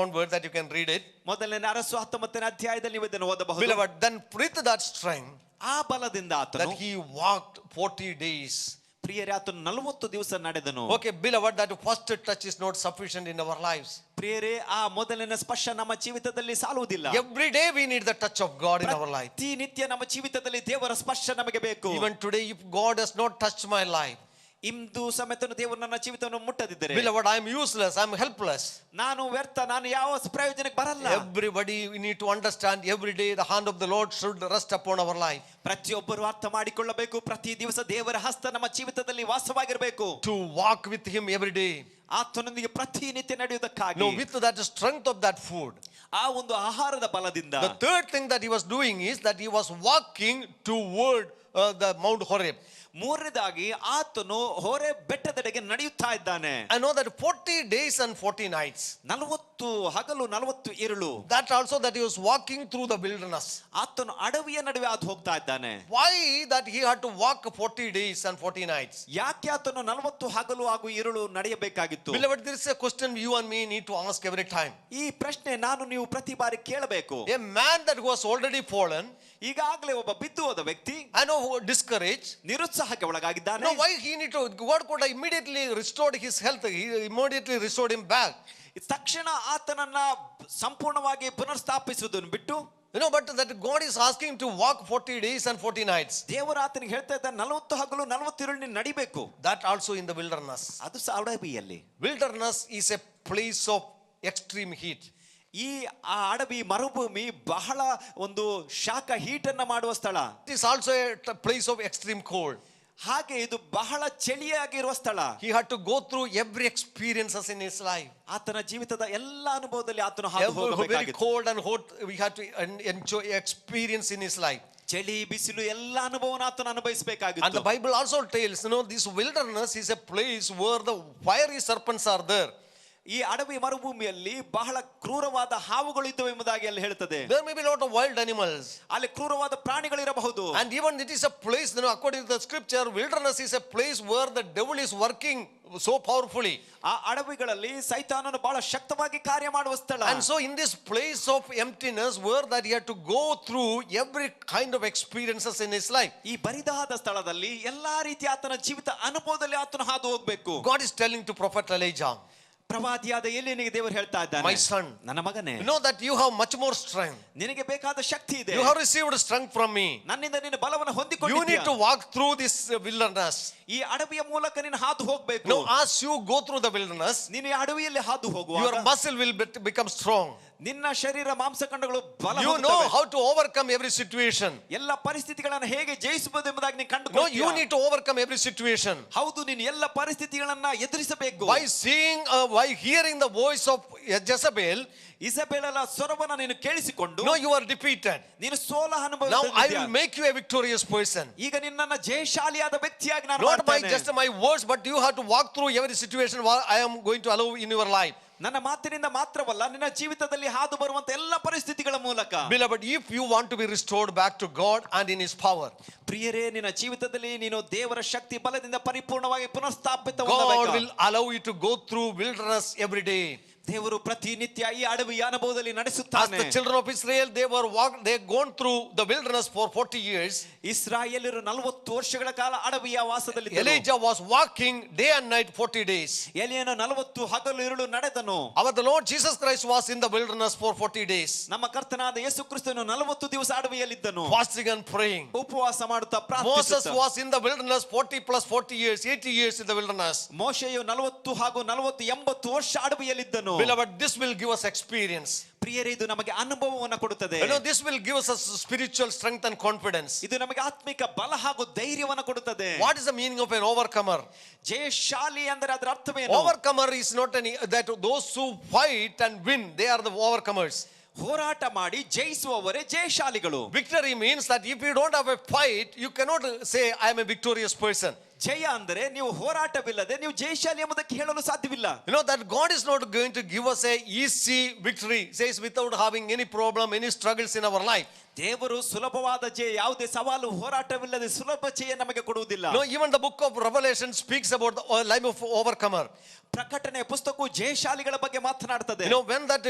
onward that you can read it. ಮೊದಲನೇ ಅರಸು 19ನೇ ಅಧ್ಯಾಯದಲ್ಲಿ ನೀವು ಇದನ್ನು ಓದಬಹುದು. Beloved, then with that strength ಆ ಬಲದಿಂದ that ಆತನು he walked 40 days. ಪ್ರಿಯರೇ, ಆತನು 40 ದಿವಸ ನಡೆದನು. Okay, beloved, that first touch is not sufficient in our lives. ಪ್ರಿಯರೇ, ಆ ಮೊದಲನೇ ಸ್ಪರ್ಶ ನಮ್ಮ ಜೀವಿತದಲ್ಲಿ ಸಾಲುವುದಿಲ್ಲ. Every day we need the touch of God in our life. ಪ್ರತಿನಿತ್ಯ ನಮ್ಮ ಜೀವಿತದಲ್ಲಿ ದೇವರ ಸ್ಪರ್ಶ ನಮಗೆ ಬೇಕು. Even today, if God has not touched my life, ಇಂದು ಸಮೇತನು ದೇವರು ನನ್ನ ಜೀವಿತವನ್ನು ಮುಟ್ಟದಿದ್ದರೆ, beloved, I am useless, I am helpless. ನಾನು ವ್ಯರ್ಥ, ನಾನು ಯಾವ ಪ್ರಯೋಜನಕ್ಕೆ ಬರಲ್ಲ. Everybody, we need to understand every day the hand of the Lord should rest upon our life. ಪ್ರತಿಯೊಬ್ಬರು ಅರ್ಥ ಮಾಡಿಕೊಳ್ಳಬೇಕು, ಪ್ರತಿ ದಿವಸ ದೇವರ ಹಸ್ತ ನಮ್ಮ ಜೀವಿತದಲ್ಲಿ ವಾಸವಾಗಿರಬೇಕು. To walk with him every day. ಆತನೊಂದಿಗೆ ಪ್ರತಿನಿತ್ಯ ನಡೆಯುವುದಕ್ಕಾಗಿ. No, with that strength of that food. ಆ ಒಂದು ಆಹಾರದ ಬಲದಿಂದ. The third thing that he was doing is that he was walking toward the Mount Horeb. ಮೂರನೇದಾಗಿ ಆತನು ಹೊರೆ ಬೆಟ್ಟದೆಡೆಗೆ ನಡೆಯುತ್ತಾ ಇದ್ದಾನೆ. I know that 40 days and 40 nights. 40 40 ಹಗಲು 40 ಇರುಳು. That also that he was walking through the wilderness. ಆತನು ಅಡವಿಯ ನಡುವೆ ಹಾದು ಹೋಗ್ತಾ ಇದ್ದಾನೆ. Why that he had to walk 40 days and 40 nights? ಯಾಕೆ ಆತನು 40 ಹಗಲು ಹಾಗೂ ಇರುಳು ನಡೆಯಬೇಕಾಗಿತ್ತು? Beloved, this is a question you and me need to ask every time. ಈ ಪ್ರಶ್ನೆ ನಾನು ನೀವು ಪ್ರತಿ ಬಾರಿ ಕೇಳಬೇಕು. A man that was already fallen, ಈಗಾಗಲೇ ಒಬ್ಬ ಬಿದ್ದು ಹೋದ ವ್ಯಕ್ತಿ, I know, discouraged, ನಿರುತ್ಸಾಹಕ್ಕೆ ಒಳಗಾಗಿದ್ದಾನೆ. no, why he need to, God could have immediately restored his health. He immediately restored him back. ತಕ್ಷಣ ಆತನನ್ನ ಸಂಪೂರ್ಣವಾಗಿ ಪುನರ್ಸ್ಥಾಪಿಸುವುದನ್ನು ಬಿಟ್ಟು, but that God is asking to walk 40 days and 40 nights. ದೇವರು ಆತನಿಗೆ ಹೇಳ್ತಾ ಇದ್ದಾನೆ 40 ಹಗಲು 40 ಇರುಳು ನೀನು ನಡಿಬೇಕು. That also in the wilderness. ಅದು ಅಡವಿಯಲ್ಲಿ. Wilderness is a place of extreme heat. ಈ ಆ ಅಡವಿ ಮರುಭೂಮಿ ಬಹಳ ಒಂದು ಶಾಖ ಹೀಟ್ ಅನ್ನ ಮಾಡುವ ಸ್ಥಳ. It is also a place of extreme cold. ಹಾಗೆ ಇದು ಬಹಳ ಚಳಿಯಾಗಿರುವ ಸ್ಥಳ. He had to go through every experiences in his life. ಆತನ ಜೀವಿತದ ಎಲ್ಲ ಅನುಭವದಲ್ಲಿ ಆತನು ಹಾದು Very ಹೋಗಬೇಕಾಗಿತ್ತು. cold and hot we had to enjoy experience in his life. ಚಳಿ ಬಿಸಿಲು ಎಲ್ಲ ಅನುಭವನ ಆತನು ಅನುಭವಿಸಬೇಕಾಗಿತ್ತು. And the Bible also tells, this wilderness is a place where the fiery serpents are there. ಈ ಅಡವಿ ಮರುಭೂಮಿಯಲ್ಲಿ ಬಹಳ ಕ್ರೂರವಾದ ಹಾವುಗಳು ಇದ್ದವು ಎಂಬುದಾಗಿ ಅಲ್ಲಿ ಹೇಳ್ತದೆ. There may be a lot of wild animals. ಅಲ್ಲಿ ಕ್ರೂರವಾದ ಪ್ರಾಣಿಗಳಿರಬಹುದು. And even it is a place, according to the scripture, wilderness is a place where the devil is working so powerfully. ಆ ಅಡವಿಗಳಲ್ಲಿ ಸೈತಾನನು ಬಹಳ ಶಕ್ತವಾಗಿ ಕಾರ್ಯ ಮಾಡುವ ಸ್ಥಳ. And so in this place of emptiness where that he had to go through every kind of experiences in his life. ಈ ಬರಿದಾದ ಸ್ಥಳದಲ್ಲಿ ಎಲ್ಲಾ ರೀತಿಯ ಆತನ ಜೀವಿತ ಅನುಭವದಲ್ಲಿ ಆತನು ಹಾದು ಹೋಗಬೇಕು. God is telling to prophet Elijah, ಪ್ರವಾದಿಯಾದ ಎಲೀಯನಿಗೆ ದೇವರು ಹೇಳ್ತಾ ಇದ್ದಾನೆ, my son, ನನ್ನ ಮಗನೇ, know that you have much more strength. ನಿನಗೆ ಬೇಕಾದ ಶಕ್ತಿ ಇದೆ. You have received strength from me. ನನ್ನಿಂದ ನೀನು ಬಲವನ್ನು You ಹೊಂದಿಕೊಂಡಿದ್ದೀಯ. need to walk through this wilderness. ಈ ಅಡವಿಯ ಮೂಲಕ ನೀನು ಹಾದು ಹೋಗಬೇಕು. Now as you go through the wilderness, ನೀನು ಈ ಅಡವಿಯಲ್ಲಿ ಹಾದು your ಹೋಗುವಾಗ muscle will become strong. ನಿನ್ನ ಶರೀರ ಮಾಂಸಖಂಡಗಳು ಬಲ You know ಹೊಂದುತ್ತವೆ. how to overcome every situation. ಎಲ್ಲ ಪರಿಸ್ಥಿತಿಗಳನ್ನು ಹೇಗೆ ಜಯಿಸಬಹುದು ಎಂಬುದಾಗಿ ನೀನು No, ಕಂಡುಕೊಳ್ಳುತ್ತೀಯ. you need to overcome every situation. ಹೌದು, ನೀನು ಎಲ್ಲ ಪರಿಸ್ಥಿತಿಗಳನ್ನ ಎದುರಿಸಬೇಕು. By hearing the voice of Jezebel, ಇಸಬೆಲಳ ಸ್ವರವನ್ನು ನೀನು ಕೇಳಿಸಿಕೊಂಡು no, you are defeated. ನೀನು ಸೋಲ Now I will ಅನುಭವಿಸುತ್ತಿದ್ದೀಯ. make you a victorious person. ಈಗ ನಿನ್ನನ್ನ ಜಯಶಾಲಿಯಾದ ವ್ಯಕ್ತಿಯಾಗಿ ನಾನು Not by ಮಾಡ್ತೇನೆ. just my words, but you have to walk through every situation what I am going to allow in your life. ನನ್ನ ಮಾತಿನಿಂದ ಮಾತ್ರವಲ್ಲ, ನಿನ್ನ ಜೀವಿತದಲ್ಲಿ ಹಾದು ಬರುವಂತ ಎಲ್ಲ ಪರಿಸ್ಥಿತಿಗಳ ಮೂಲಕ. Beloved, if you want to be restored back to God and in His power, ಪ್ರಿಯರೇ, ನಿನ್ನ ಜೀವಿತದಲ್ಲಿ ನೀನು ದೇವರ ಶಕ್ತಿ ಬಲದಿಂದ ಪರಿಪೂರ್ಣವಾಗಿ God ಪುನಃಸ್ಥಾಪಿತ will allow you to go through wilderness every day. ದೇವರು ಪ್ರತಿನಿತ್ಯ ಈ ಅಡವಿಯ ಅನುಭವದಲ್ಲಿ As ನಡೆಸುತ್ತಾನೆ. the children of Israel, they gone through the wilderness for 40 years. ಇಸ್ರಾಯೇಲರು 40 ವರ್ಷಗಳ ಕಾಲ ಅಡವಿಯ ವಾಸದಲ್ಲಿ Elijah was walking day and night 40 days. ಎಲಿಯನು 40 ಹಗಲು ಇರುಳು ನಡೆದನು. The Lord Jesus Christ was in the wilderness for 40 days. ನಮ್ಮ ಕರ್ತನಾದ ಯೇಸು ಕ್ರಿಸ್ತನು 40 ದಿವಸ ಅಡವಿಯಲ್ಲಿದ್ದನು, Fasting and praying. ಉಪವಾಸ ಮಾಡುತ್ತಾ Moses ಪ್ರಾರ್ಥಿಸುತ್ತಾ. was in the wilderness 40 plus 40 years, 80 years in the wilderness. ಮೋಶೆಯು 40 ಹಾಗೂ 40 80 ವರ್ಷ ಅಡವಿಯಲ್ಲಿದ್ದನು. Beloved, this will give us experience. ಪ್ರಿಯರೇ, ಇದು ನಮಗೆ ಅನುಭವವನ್ನು ಕೊಡುತ್ತದೆ. This will give us a spiritual strength and confidence. ಇದು ನಮಗೆ ಆತ್ಮಿಕ ಬಲ ಹಾಗೂ ಧೈರ್ಯವನ್ನು ಕೊಡುತ್ತದೆ. What is the meaning of an overcomer? ಜಯಶಾಲಿ ಅಂದರೆ ಅದರ ಅರ್ಥವೇನು? Overcomer is not that those who fight and win, they are the overcomers. ಹೋರಾಟ ಮಾಡಿ ಜಯಿಸುವವರೇ ಜಯಶಾಲಿಗಳು. Victory means that if you don't have a fight, you cannot say I am a victorious person. ಜಯ ಅಂದರೆ ನೀವು ಹೋರಾಟವಿಲ್ಲದೆ ನೀವು ಜಯಶಾಲಿ ಎಂಬುದಕ್ಕೆ ಹೇಳಲು ಸಾಧ್ಯವಿಲ್ಲ. That God is not going to give us a easy victory, says, without having any problem, any struggles in our life. ದೇವರು ಸುಲಭವಾದ ಜಯ, ಯಾವುದೇ ಸವಾಲು ಹೋರಾಟವಿಲ್ಲದೆ ಸುಲಭ ಜಯ ನಮಗೆ ಕೊಡುವುದಿಲ್ಲ. Even the book of Revelation speaks about the life of overcomer. ಪ್ರಕಟಣೆ ಪುಸ್ತಕವು ಜಯಶಾಲಿಗಳ ಬಗ್ಗೆ ಮಾತನಾಡುತ್ತದೆ. When that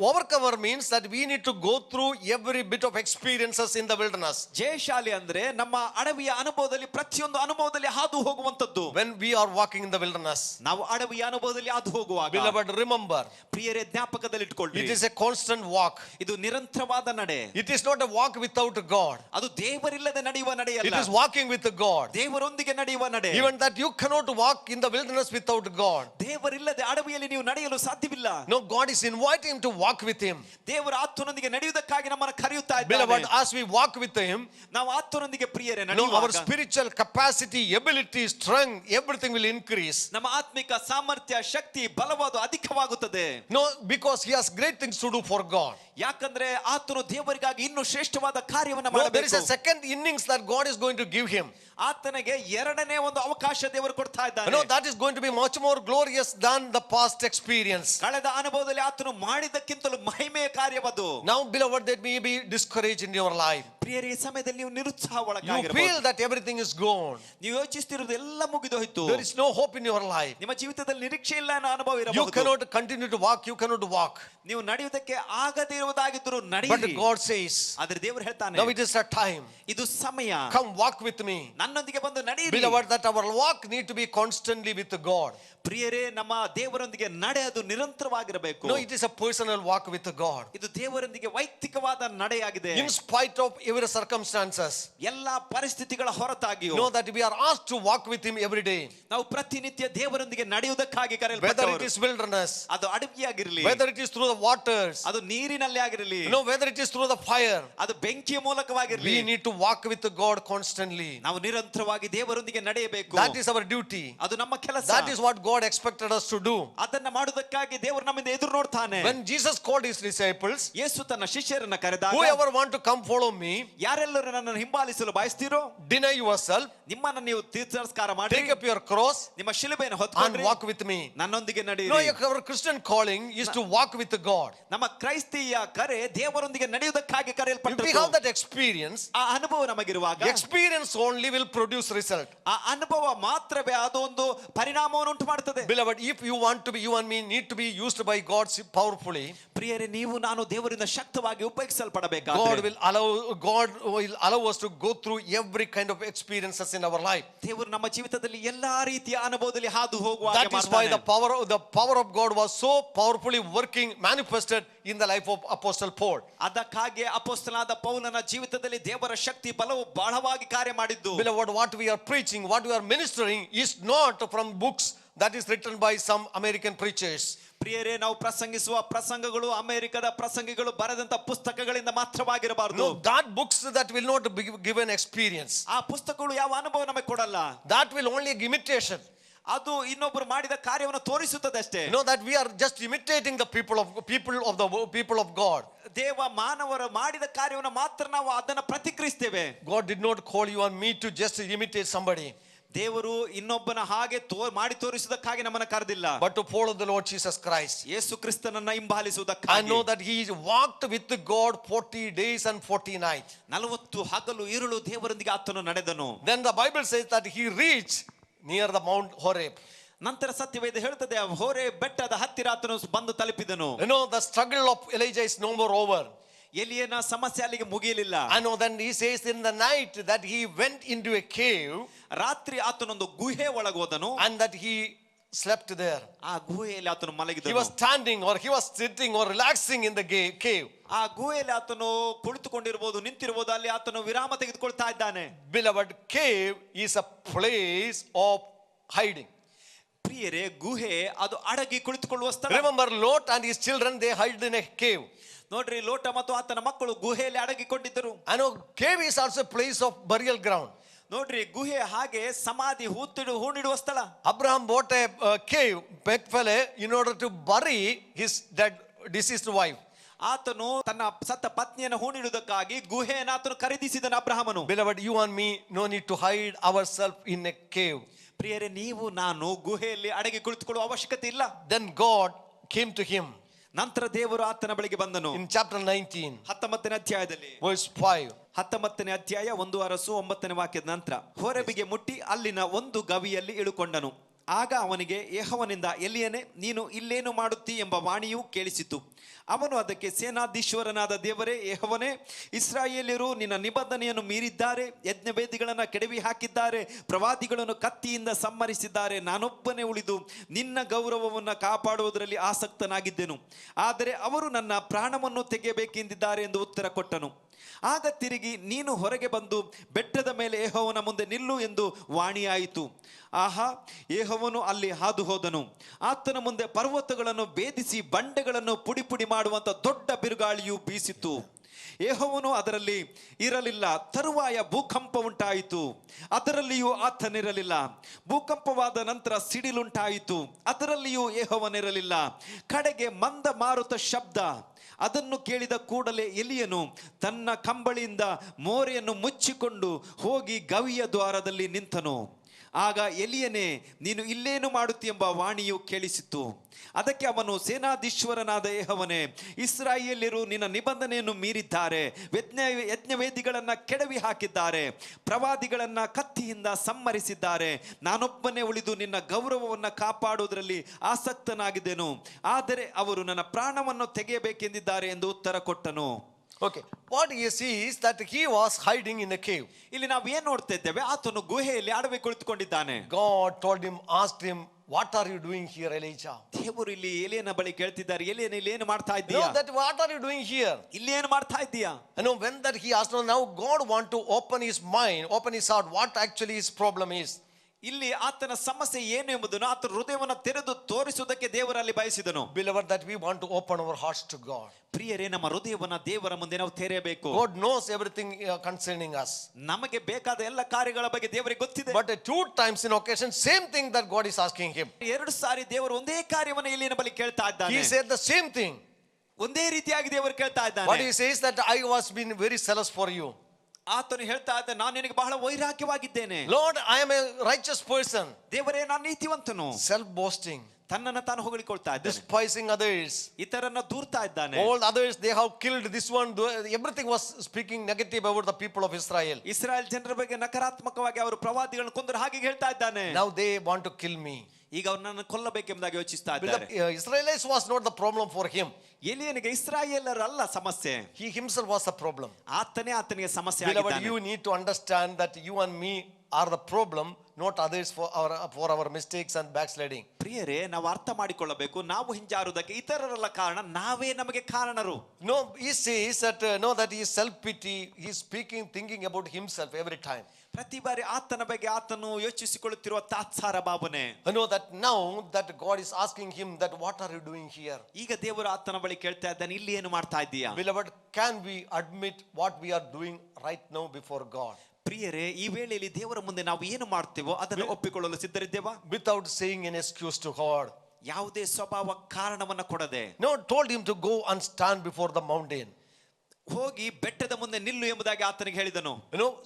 overcomer means that we need to go through every bit of experiences in the wilderness. ಜಯಶಾಲಿ ಅಂದ್ರೆ ನಮ್ಮ ಅಡವಿಯ ಅನುಭವದಲ್ಲಿ ಪ್ರತಿಯೊಂದು ಅನುಭವದಲ್ಲಿ ಹಾದು ಹೋಗುವಂತದ್ದು. When we are walking in the wilderness, ನಾವು ಅಡವಿಯ ಅನುಭವದಲ್ಲಿ ಹಾದು ಹೋಗುವಾಗ, beloved, remember, ಪ್ರಿಯರೇ, ಜ್ಞಾಪಕದಲ್ಲಿಟ್ಟುಕೊಳ್ಳಿ, it is a constant walk. ಇದು ನಿರಂತರವಾದ ನಡೆ. It is not a walk without God. ಅದು ದೇವರಿಲ್ಲದೆ ನಡೆಯುವ ನಡೆಯಲ್ಲ. It is walking with God. ದೇವರೊಂದಿಗೆ ನಡೆಯುವ ನಡೆ. Even that you cannot walk in the wilderness without God. ದೇವರಿಲ್ಲದೆ ಅಡವಿಯಲ್ಲಿ ನೀವು ನಡೆಯಲು ಸಾಧ್ಯವಿಲ್ಲ. No, God is inviting him to walk with him. ದೇವರು ಆತನೊಂದಿಗೆ ನಡೆಯುವುದಕ್ಕಾಗಿ ನಮ್ಮನ್ನು ಕರೆಯುತ್ತಾ Beloved, ಇದ್ದಾನೆ. as we walk with him, ನಾವು ಆತನೊಂದಿಗೆ ಪ್ರಿಯರೇ our ನಡೆಯುವಾಗ spiritual capacity, ability ability, strength, everything will increase. ನಮ್ಮ ಆತ್ಮಿಕ ಸಾಮರ್ಥ್ಯ, ಶಕ್ತಿ, ಬಲವಾದ ಅಧಿಕವಾಗುತ್ತದೆ. No, because he has great things to do for God. ಯಾಕಂದ್ರೆ ಆತನು ದೇವರಿಗಾಗಿ ಇನ್ನೂ ಶ್ರೇಷ್ಠವಾದ ಕಾರ್ಯವನ್ನ No, there is ಮಾಡಬೇಕು. a second innings that God is going to give him. ಆತನಿಗೆ ಎರಡನೇ ಒಂದು ಅವಕಾಶ ದೇವರು ಕೊಡ್ತಾ You ಇದ್ದಾನೆ. know, that is going to be much more glorious than the past experience. ಕಳೆದ ಅನುಭವದಲ್ಲಿ ಆತನು ಮಾಡಿದಕ್ಕಿಂತಲೂ ಮಹಿಮೆಯ ಕಾರ್ಯವದು. Now, beloved, that may be discouraged in your life. ಪ್ರಿಯರೇ, ಈ ಸಮಯದಲ್ಲಿ ನೀವು ನಿರುತ್ಸಾಹ You ಒಳಗಾಗಿರಬಹುದು. feel that everything is gone. ನೀವು ಯೋಚಿಸ್ತಿರೋದು ಎಲ್ಲ ಮುಗಿದೋಯ್ತು. There is no hope in your life. ನಿಮ್ಮ ಜೀವಿತದಲ್ಲಿ ನಿರೀಕ್ಷೆ ಇಲ್ಲ ಅನ್ನೋ ಅನುಭವ You ಇರಬಹುದು. cannot continue to walk. You cannot walk. ನೀವು ನಡೆಯುವುದಕ್ಕೆ ಆಗದೇ ಇರುವುದಾಗಿದ್ದರೂ But ನಡೆಯಿರಿ. God says, ಆದ್ರೆ ದೇವರು ಹೇಳ್ತಾನೆ, now it is a time. ಇದು ಸಮಯ. Come walk with me. ನನ್ನೊಂದಿಗೆ ಬಂದು ನಡೆಯಿರಿ. Beloved, that our walk need to be constantly with God. ಪ್ರಿಯರೇ, ನಮ್ಮ ದೇವರೊಂದಿಗೆ ನಡೆಯೋದು ನಿರಂತರವಾಗಿರಬೇಕು. No, it is a personal walk with God. ಇದು ದೇವರೊಂದಿಗೆ ವೈಯಕ್ತಿಕವಾದ ನಡೆಯಾಗಿದೆ. In spite of every circumstances, ಎಲ್ಲಾ ಪರಿಸ್ಥಿತಿಗಳ ಹೊರತಾಗಿಯೂ know that we are asked to walk with Him every day. ನಾವು ಪ್ರತಿನಿತ್ಯ ದೇವರೊಂದಿಗೆ ನಡೆಯುವುದಕ್ಕಾಗಿ Whether it ಕರೆಯಲ್ಪಟ್ಟವರು. is wilderness, ಅದು ಅಡವಿಯಾಗಿರಲಿ, whether it is through the waters, ಅದು ನೀರಿನಲ್ಲಿ ಆಗಿರಲಿ, no, whether it is through the fire, ಅದು ಬೆಂಕಿಯ ಮೂಲಕವಾಗಿರಲಿ, we need to walk with God constantly. ನಾವು ನಿರಂತರವಾಗಿ ದೇವರೊಂದಿಗೆ ನಡೆಯಬೇಕು. That is our duty. ಅದು ನಮ್ಮ ಕೆಲಸ. That is what God expected us to do. ಅದನ್ನ ಮಾಡುವುದಕ್ಕಾಗಿ ದೇವರು ನಮ್ಮಿಂದ ಎದುರು ನೋಡ್ತಾನೆ. When Jesus called His disciples, ಯೇಸು ತನ್ನ ಶಿಷ್ಯರನ್ನ ಕರೆದಾಗ, whoever want to come follow me, ಯಾರೆಲ್ಲರೂ ನನ್ನನ್ನು ಹಿಂಬಾಲಿಸಲು ಬಯಸ್ತೀರೋ deny yourself, ನಿಮ್ಮನ್ನ ನೀವು ತಿರಸ್ಕಾರ ಮಾಡಿ, take up your cross ನಿಮ್ಮ ಶಿಲುಬೆಯನ್ನು and ಹೊತ್ತುಕೊಂಡು walk with me. ನನ್ನೊಂದಿಗೆ No, ನಡೆಯಿರಿ. our Christian calling is to walk with God. ನಮ್ಮ ಕ್ರೈಸ್ತೀಯ ಕರೆ ದೇವರೊಂದಿಗೆ ನಡೆಯುವುದಕ್ಕಾಗಿ If we ಕರೆಯಲ್ಪಟ್ಟದ್ದು. have that experience, ಆ ಅನುಭವ ನಮಗಿರುವಾಗ experience only will produce result. ಆ ಅನುಭವ ಮಾತ್ರವೇ ಅದೊಂದು ಪರಿಣಾಮವನ್ನು ಉಂಟು ಮಾಡುತ್ತದೆ. Beloved, if you want to be, you and me need to be used by God powerfully. ಪ್ರಿಯರೇ, ನೀವು ನಾನು ದೇವರಿಂದ ಶಕ್ತವಾಗಿ God ಉಪಯೋಗಿಸಲ್ಪಡಬೇಕಾದ್ರೆ will allow us to go through every kind of experiences in our life. ದೇವರು ನಮ್ಮ ಜೀವಿತದಲ್ಲಿ ಎಲ್ಲಾ ರೀತಿಯ ಅನುಭವದಲ್ಲಿ ಹಾದು ಹೋಗುವ That is why the power of God was so powerfully working, manifested in the life of Apostle Paul. ಅದಕ್ಕಾಗಿ ಅಪೊಸ್ತಲನಾದ ಪೌಲನ ಜೀವಿತದಲ್ಲಿ ದೇವರ ಶಕ್ತಿ ಬಲವು ಬಹಳವಾಗಿ ಕಾರ್ಯ ಮಾಡಿದ್ದು. Beloved, what we are preaching, what we are ministering is not from books that is written by some American preachers. ಪ್ರಿಯರೇ, ನಾವು ಪ್ರಸಂಗಿಸುವ ಪ್ರಸಂಗಗಳು ಅಮೆರಿಕದ ಪ್ರಸಂಗಿಗಳು ಬರೆದಂತ ಪುಸ್ತಕಗಳಿಂದ ಮಾತ್ರವಾಗಿರಬಾರದು. No, that books that will not give an experience. ಆ ಪುಸ್ತಕಗಳು ಯಾವ ಅನುಭವ ನಮಗೆ ಕೊಡಲ್ಲ. That will only give imitation. ಅದು ಇನ್ನೊಬ್ಬರು ಮಾಡಿದ ಕಾರ್ಯವನ್ನು ತೋರಿಸುತ್ತದೆ ಅಷ್ಟೇ. You know that we are just imitating the people of God. ದೇವ ಮಾನವರು ಮಾಡಿದ ಕಾರ್ಯವನ್ನು ಮಾತ್ರ ನಾವು ಅದನ್ನ ಪ್ರತಿಕ್ರಿಯಿಸ್ತೇವೆ. God did not call you and me to just imitate somebody. ದೇವರು ಇನ್ನೊಬ್ಬನ ಹಾಗೆ ಮಾಡಿ ತೋರಿಸುವುದಕ್ಕಾಗಿ ನಮ್ಮನ್ನ ಕರೆದಿಲ್ಲ, but to follow the Lord Jesus Christ. Yesu ಕ್ರಿಸ್ತನನ್ನ ಹಿಂಬಾಲಿಸುವುದಕ್ಕಾಗಿ. I know that he walked with God 40 days and 40 nights. 40 ಹಗಲು ಇರುಳು ದೇವರೊಂದಿಗೆ ಆತನು ನಡೆದನು. Then the Bible says that he reached near the Mount Horeb. ನಂತರ ಸತ್ಯವೇದ ಹೇಳ್ತದೆ, ಹೋರೆ ಬೆಟ್ಟದ ಹತ್ತಿರ ಆತನು ಬಂದು ತಲುಪಿದನು. You know, the struggle of Elijah is no more over. ಎಲಿಯನ ಸಮಸ್ಯೆ ಅಲ್ಲಿಗೆ ಮುಗಿಯಲಿಲ್ಲ. I know. Then he says in the night that he went into a cave, ರಾತ್ರಿ ಆತನೊಂದು ಗುಹೆ ಒಳಗೋದನು, and that he slept there. ಆ ಗುಹೆಯಲ್ಲಿ ಆತನು He ಮಲಗಿದನು. was standing or he was sitting or relaxing in the cave. ಆ ಗುಹೆಯಲ್ಲಿ ಆತನು ಕುಳಿತುಕೊಂಡಿರಬಹುದು, ನಿಂತಿರಬಹುದು, ಅಲ್ಲಿ ಆತನು ವಿರಾಮ ತೆಗೆದುಕೊಳ್ತಾ ಇದ್ದಾನೆ. Beloved, cave is a place of hiding. ಪ್ರಿಯರೇ, ಗುಹೆ ಅದು ಅಡಗಿ ಕುಳಿತುಕೊಳ್ಳುವ ಸ್ಥಳ. Remember, Lot and his children, they hid in a cave. ನೋಡ್ರಿ, ಲೋಟ ಮತ್ತು ಆತನ ಮಕ್ಕಳು ಗುಹೆಯಲ್ಲಿ ಅಡಗಿಕೊಂಡಿದ್ದರು. I know cave is also a place of burial ground. ನೋಡ್ರಿ, ಗುಹೆ ಹಾಗೆ ಸಮಾಧಿ ಹೂಣಿಡುವ ಸ್ಥಳ. Abraham bought a cave, Bethpele, in order to bury his dead, deceased wife. ಆತನು ತನ್ನ ಸತ್ತ ಪತ್ನಿಯನ್ನು ಹೂಣಿಡುವುದಕ್ಕಾಗಿ ಗುಹೆಯನ್ನು ಆತನು ಖರೀದಿಸಿದನು ಅಬ್ರಹಾಮನು. Beloved, you and me no need to hide ourselves in a cave. ಪ್ರಿಯರೇ, ನೀವು ನಾನು ಗುಹೆಯಲ್ಲಿ ಅಡಗಿ ಕುಳಿತುಕೊಳ್ಳುವ ಅವಶ್ಯಕತೆ ಇಲ್ಲ. Then God came to him. ನಂತರ ದೇವರು ಆತನ ಬಳಿಗೆ ಬಂದನು. In chapter 19, 19ನೇ ಅಧ್ಯಾಯದಲ್ಲಿ verse 5. 19ನೇ ಅಧ್ಯಾಯ 1:9 ವಾಕ್ಯದ ನಂತರ, ಹೊರಬಿಗೆ ಮುಟ್ಟಿ ಅಲ್ಲಿನ ಒಂದು ಗವಿಯಲ್ಲಿ ಇಳುಕೊಂಡನು. ಆಗ ಅವನಿಗೆ ಯೆಹೋವನಿಂದ, ಎಲಿಯನೇ, ನೀನು ಇಲ್ಲೇನು ಮಾಡುತ್ತೀ ಎಂಬ ವಾಣಿಯು ಕೇಳಿಸಿತು. ಅವನು ಅದಕ್ಕೆ, ಸೇನಾಧೀಶ್ವರನಾದ ದೇವರೇ ಯೆಹೋವನೇ, ಇಸ್ರಾಯೇಲ್ಯರು ನಿನ್ನ ನಿಬಂಧನೆಯನ್ನು ಮೀರಿದ್ದಾರೆ, ಯಜ್ಞವೇದಿಗಳನ್ನು ಕೆಡವಿ ಹಾಕಿದ್ದಾರೆ, ಪ್ರವಾದಿಗಳನ್ನು ಕತ್ತಿಯಿಂದ ಸಂಹರಿಸಿದ್ದಾರೆ. ನಾನೊಬ್ಬನೇ ಉಳಿದು ನಿನ್ನ ಗೌರವವನ್ನು ಕಾಪಾಡುವುದರಲ್ಲಿ ಆಸಕ್ತನಾಗಿದ್ದೆನು, ಆದರೆ ಅವರು ನನ್ನ ಪ್ರಾಣವನ್ನು ತೆಗೆಯಬೇಕೆಂದಿದ್ದಾರೆ ಎಂದು ಉತ್ತರ ಕೊಟ್ಟನು. ಆಗ ತಿರುಗಿ, ನೀನು ಹೊರಗೆ ಬಂದು ಬೆಟ್ಟದ ಮೇಲೆ ಯೆಹೋವನ ಮುಂದೆ ನಿಲ್ಲು ಎಂದು ವಾಣಿಯಾಯಿತು. ಆಹಾ, ಯೆಹೋವನು ಅಲ್ಲಿ ಹಾದು ಹೋದನು. ಆತನ ಮುಂದೆ ಪರ್ವತಗಳನ್ನು ಭೇದಿಸಿ ಬಂಡೆಗಳನ್ನು ಪುಡಿ ಪುಡಿ ಮಾಡುವಂತ ದೊಡ್ಡ ಬಿರುಗಾಳಿಯು ಬೀಸಿತು. ಯೆಹೋವನು ಅದರಲ್ಲಿ ಇರಲಿಲ್ಲ. ತರುವಾಯ ಭೂಕಂಪ ಉಂಟಾಯಿತು, ಅದರಲ್ಲಿಯೂ ಆತನಿರಲಿಲ್ಲ. ಭೂಕಂಪವಾದ ನಂತರ ಸಿಡಿಲುಂಟಾಯಿತು, ಅದರಲ್ಲಿಯೂ ಯೆಹೋವನಿರಲಿಲ್ಲ. ಕಡೆಗೆ ಮಂದ ಮಾರುತ ಶಬ್ದ. ಅದನ್ನು ಕೇಳಿದ ಕೂಡಲೇ ಎಲಿಯನು ತನ್ನ ಕಂಬಳಿಯಿಂದ ಮೋರೆಯನ್ನು ಮುಚ್ಚಿಕೊಂಡು ಹೋಗಿ ಗವಿಯ ದ್ವಾರದಲ್ಲಿ ನಿಂತನು. ಆಗ ಎಲಿಯನೇ, ನೀನು ಇಲ್ಲೇನು ಮಾಡುತ್ತಿ ಎಂಬ ವಾಣಿಯು ಕೇಳಿಸಿತು. ಅದಕ್ಕೆ ಅವನು, ಸೇನಾಧೀಶ್ವರನಾದ ಯೆಹೋವನೇ, ಇಸ್ರಾಯೇಲ್ಯರು ನಿನ್ನ ನಿಬಂಧನೆಯನ್ನು ಮೀರಿದ್ದಾರೆ, ಯಜ್ಞವೇದಿಗಳನ್ನು ಕೆಡವಿ ಹಾಕಿದ್ದಾರೆ, ಪ್ರವಾದಿಗಳನ್ನು ಕತ್ತಿಯಿಂದ ಸಂಹರಿಸಿದ್ದಾರೆ. ನಾನೊಬ್ಬನೇ ಉಳಿದು ನಿನ್ನ ಗೌರವವನ್ನು ಕಾಪಾಡುವುದರಲ್ಲಿ ಆಸಕ್ತನಾಗಿದ್ದೆನು, ಆದರೆ ಅವರು ನನ್ನ ಪ್ರಾಣವನ್ನು ತೆಗೆಯಬೇಕೆಂದಿದ್ದಾರೆ ಎಂದು ಉತ್ತರ ಕೊಟ್ಟನು. Okay, what he sees that he was hiding in a cave. ಇಲ್ಲಿ ನಾವು ಏನ್ ನೋಡ್ತಾ ಇದ್ದೇವೆ? ಆತನು ಗುಹೆಯಲ್ಲಿ ಅಡವಿ ಕುಳಿತುಕೊಂಡಿದ್ದಾನೆ. God told him, asked him, what are you doing here, Elijah? ದೇವರು ಇಲ್ಲಿ ಎಲಿಯನ ಬಳಿ ಕೇಳ್ತಿದ್ದಾರೆ, ಎಲಿಯನ ಇಲ್ಲಿ ಏನು ಮಾಡ್ತಾ You ಇದ್ದೀಯಾ? know that what are you doing here? ಇಲ್ಲಿ ಏನು ಮಾಡ್ತಾ ಇದ್ದೀಯಾ? You know, when that he asked, now God want to open his mind, open his heart, what actually his problem is. ಇಲ್ಲಿ ಆತನ ಸಮಸ್ಯೆ ಏನು ಎಂಬುದನ್ನು ಆತನ ಹೃದಯವನ್ನು ತೆರೆದು ತೋರಿಸುವುದಕ್ಕೆ ದೇವರಲ್ಲಿ ಬಯಸಿದನು. Beloved, that we want to open our hearts to God. ಪ್ರಿಯರೇ, ನಮ್ಮ ಹೃದಯವನ್ನ ದೇವರ ಮುಂದೆ ನಾವು ತೆರೆಯಬೇಕು. God knows everything concerning us. ನಮಗೆ ಬೇಕಾದ ಎಲ್ಲ ಕಾರ್ಯಗಳ ಬಗ್ಗೆ ದೇವರಿಗೆ ಗೊತ್ತಿದೆ. But 2 times in occasion, same thing that God is asking him. 2 ಸಾರಿ ದೇವರು ಒಂದೇ ಕಾರ್ಯವನ್ನು ಎಲಿಯನ ಬಳಿ ಕೇಳ್ತಾ ಇದ್ದಾನೆ. He said the same thing. ಒಂದೇ ರೀತಿಯಾಗಿ ದೇವರು ಕೇಳ್ತಾ What ಇದ್ದಾನೆ. he says that I was been very zealous for you. ಆತನು ಹೇಳ್ತಾ ಇದ್ದ, ನಾನು ನಿನಗೆ ಬಹಳ ವೈರಾಗ್ಯವಾಗಿದ್ದೇನೆ. Lord, I am a righteous person. ದೇವರೇ, ನಾನು ನೀತಿವಂತನು. Self boasting, ತನ್ನನ್ನು ತಾನು ಹೊಗಳಿಕೊಳ್ತಾ ಇದ್ದಾನೆ, despising others. ಇತರನ್ನ ದೂರ್ತಾ ಇದ್ದಾನೆ. All others they have killed, this one everything was speaking negative about the people of Israel. Israel ಜನರ ಬಗ್ಗೆ ನಕಾರಾತ್ಮಕವಾಗಿ ಅವರು ಪ್ರವಾದಿಗಳನ್ನು ಕೊಂದರು ಹಾಗೆ ಹೇಳ್ತಾ ಇದ್ದಾನೆ. Now they want to kill me. ಈಗ ಅವರನ್ನು ಕೊಲ್ಲಬೇಕೆಂಬುದಾಗಿ ಯೋಚಿಸ್ತಾ ಇದ್ದಾರೆ. The Israelites was not the problem for him. ಎಲಿಯನಿಗೆ ಇಸ್ರಾಯೇಲರಲ್ಲ ಸಮಸ್ಯೆ, He himself was the problem. ಆತನಿಗೆ ಸಮಸ್ಯೆ Beloved, ಆಗಿದ್ದಾನೆ. you need to understand that you and me are the problem, not others for our mistakes and backsliding. ಪ್ರಿಯರೇ, ನಾವು ಅರ್ಥ ಮಾಡಿಕೊಳ್ಳಬೇಕು, ನಾವು ಹಿಂಜಾರುವುದಕ್ಕೆ ಇತರರಲ್ಲ ಕಾರಣ, ನಾವೇ ನಮಗೆ ಕಾರಣರು. No, he says that that he is self pity. He is speaking, thinking about himself every time. ಪ್ರತಿ ಬಾರಿ ಆತನ ಬಗ್ಗೆ ಆತನು ಯೋಚಿಸಿಕೊಳ್ಳುತ್ತಿರುವ ತಾತ್ಸಾರ ಭಾವನೆ. That now that God is asking him that what are you doing here? ಈಗ ದೇವರು ಆತನ ಬಳಿ ಕೇಳ್ತಾ ಇದ್ದಾನೆ, ಇಲ್ಲಿ ಏನು ಮಾಡ್ತಾ ಇದ್ದೀಯಾ? Beloved, can we admit what we are doing right now before God? ಪ್ರಿಯರೇ, ಈ ವೇಳೆಯಲ್ಲಿ ದೇವರ ಮುಂದೆ ನಾವು ಏನು ಮಾಡ್ತೇವೋ ಅದನ್ನು ಒಪ್ಪಿಕೊಳ್ಳಲು ಸಿದ್ಧರಿದ್ದೇವಾ? Without saying an excuse to God. ಯಾವುದೇ ಸ್ವಭಾವ ಕಾರಣವನ್ನ ಕೊಡದೆ. No, told him to go and stand before the mountain. ಹೋಗಿ ಬೆಟ್ಟದ ಮುಂದೆ ನಿಲ್ಲು ಎಂಬುದಾಗಿ ಆತನಿಗೆ ಹೇಳಿದನು.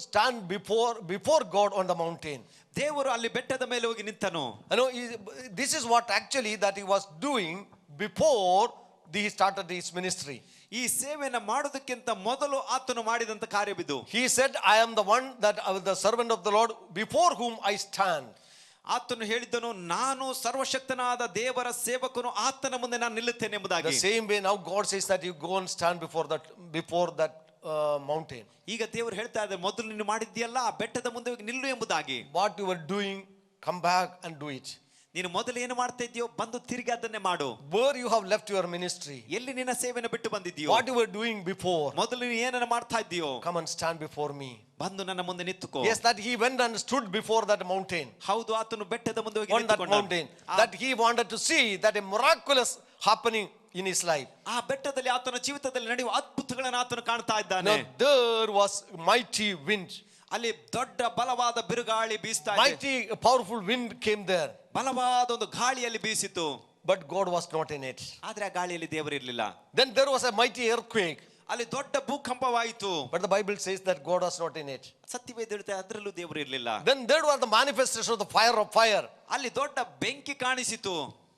Stand before God on the mountain. ದೇವರು ಅಲ್ಲಿ ಬೆಟ್ಟದ ಮೇಲೆ ಹೋಗಿ ನಿಂತನು. This is what actually that he was doing before he started his ministry. ಈ ಸೇವೆಯನ್ನು ಮಾಡೋದಕ್ಕಿಂತ ಮೊದಲು ಆತನು ಮಾಡಿದಂತ ಕಾರ್ಯವಿದು. He said, I am the one that the servant of the Lord before whom I stand. ಆತನು ಹೇಳಿದನು, ನಾನು ಸರ್ವಶಕ್ತನಾದ ದೇವರ ಸೇವಕನು, ಆತನ ಮುಂದೆ ನಾನು ನಿಲ್ಲುತ್ತೇನೆ ಎಂಬುದಾಗಿ. The same way now God says that you go and stand before that mountain. ಈಗ ದೇವರು ಹೇಳ್ತಾ ಇದ್ದಾರೆ, ಮೊದಲು ನೀನು ಮಾಡಿದ್ದೀಯಲ್ಲ ಆ ಬೆಟ್ಟದ ಮುಂದೆ ಹೋಗಿ ನಿಲ್ಲು ಎಂಬುದಾಗಿ. What you were doing, come back and do it. ನೀನು ಮೊದಲು ಏನು ಮಾಡ್ತಾ ಇದೆಯೋ ಬಂದು ತಿರುಗಿ ಅದನ್ನೇ ಮಾಡು. Where you have left your ministry, ಎಲ್ಲಿ ನಿನ್ನ ಸೇವೆಯನ್ನು ಬಿಟ್ಟು ಬಂದಿದ್ದೀಯೋ, what you were doing before, ಮೊದಲು ನೀನು ಏನನ್ನ ಮಾಡ್ತಾ ಇದ್ದೀಯೋ, come and stand before me. ಬಂದು ನನ್ನ ಮುಂದೆ ನಿಂತುಕೋ. Yes, that he went and stood before that mountain. ಹೌದು, ಆತನು ಬೆಟ್ಟದ ಮುಂದೆ ಹೋಗಿ On that mountain, that he wanted to see that a miraculous happening in his life. ಆ ಬೆಟ್ಟದಲ್ಲಿ ಆತನ ಜೀವಿತದಲ್ಲಿ ನಡೆಯುವ ಅದ್ಭುತಗಳನ್ನು ಆತನು ಕಾಣ್ತಾ ಇದ್ದಾನೆ. Now there was mighty wind. ಅಲ್ಲಿ ದೊಡ್ಡ ಬಲವಾದ ಬಿರುಗಾಳಿ ಬೀಸ್ತಾ ಇದೆ. Mighty powerful wind came there. ಬಲವಾದ ಒಂದು ಗಾಳಿಯಲ್ಲಿ ಬೀಸಿತು. But God was not in it. ಆದ್ರೆ ಆ ಗಾಳಿಯಲ್ಲಿ ದೇವರು ಇರಲಿಲ್ಲ. Then there was a mighty earthquake. ಅಲ್ಲಿ ದೊಡ್ಡ ಭೂಕಂಪವಾಯಿತು. But the Bible says that God was not in it. ಸತ್ಯವೇದ ಹೇಳುತ್ತೆ ಅದರಲ್ಲೂ ದೇವರು ಇರಲಿಲ್ಲ. Then there was the manifestation of the fire. ಅಲ್ಲಿ ದೊಡ್ಡ ಬೆಂಕಿ ಕಾಣಿಸಿತು.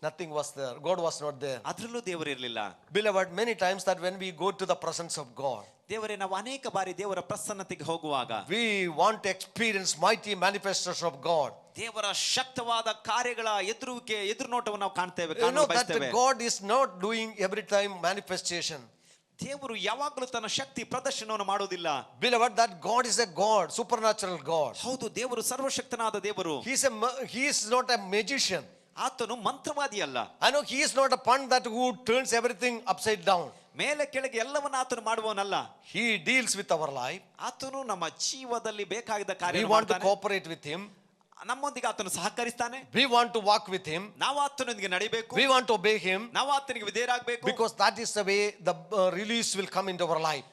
Nothing was there. God was not there. ಅದರಲ್ಲೂ ದೇವರು ಇರಲಿಲ್ಲ. Beloved, many times that when we go to the presence of God, ದೇವರೇ, ನಾವು ಅನೇಕ ಬಾರಿ ದೇವರ ಪ್ರಸನ್ನತೆಗೆ ಹೋಗುವಾಗ we want to experience mighty manifestation of God. ದೇವರ ಶಕ್ತವಾದ ಕಾರ್ಯಗಳ ಎದುರು ನೋಟವನ್ನು ನಾವು ಕಾಣ್ತೇವೆ, You know that ಬಯಸ್ತೇವೆ. God is not doing every time manifestation. ದೇವರು ಯಾವಾಗಲೂ ತನ್ನ ಶಕ್ತಿ ಪ್ರದರ್ಶನವನ್ನು ಮಾಡುವುದಿಲ್ಲ. Beloved, that God is a God, supernatural God. ಹೌದು, ದೇವರು ಸರ್ವಶಕ್ತನಾದ ದೇವರು. He is not a magician. ಆತನು ಮಂತ್ರವಾದಿ ಅಲ್ಲ. I know he is not a pun that who turns everything upside down. ಮೇಲೆ ಕೆಳಗೆ ಎಲ್ಲವನ್ನ ಆತನು ಮಾಡುವವನಲ್ಲ. He deals with our life. ಆತನು ನಮ್ಮ ಜೀವದಲ್ಲಿ ಬೇಕಾಗಿದ್ದ We ಕಾರ್ಯ want to cooperate with him. ನಮ್ಮೊಂದಿಗೆ ಆತನು ಸಹಕರಿಸ್ತಾನೆ. We want to walk with him. ನಾವು ಆತನೊಂದಿಗೆ ನಡಿಬೇಕು. We want to obey him. ನಾವು ಆತನಿಗೆ ವಿಧೇಯರಾಗಬೇಕು. Because that is the way the release will come into our life.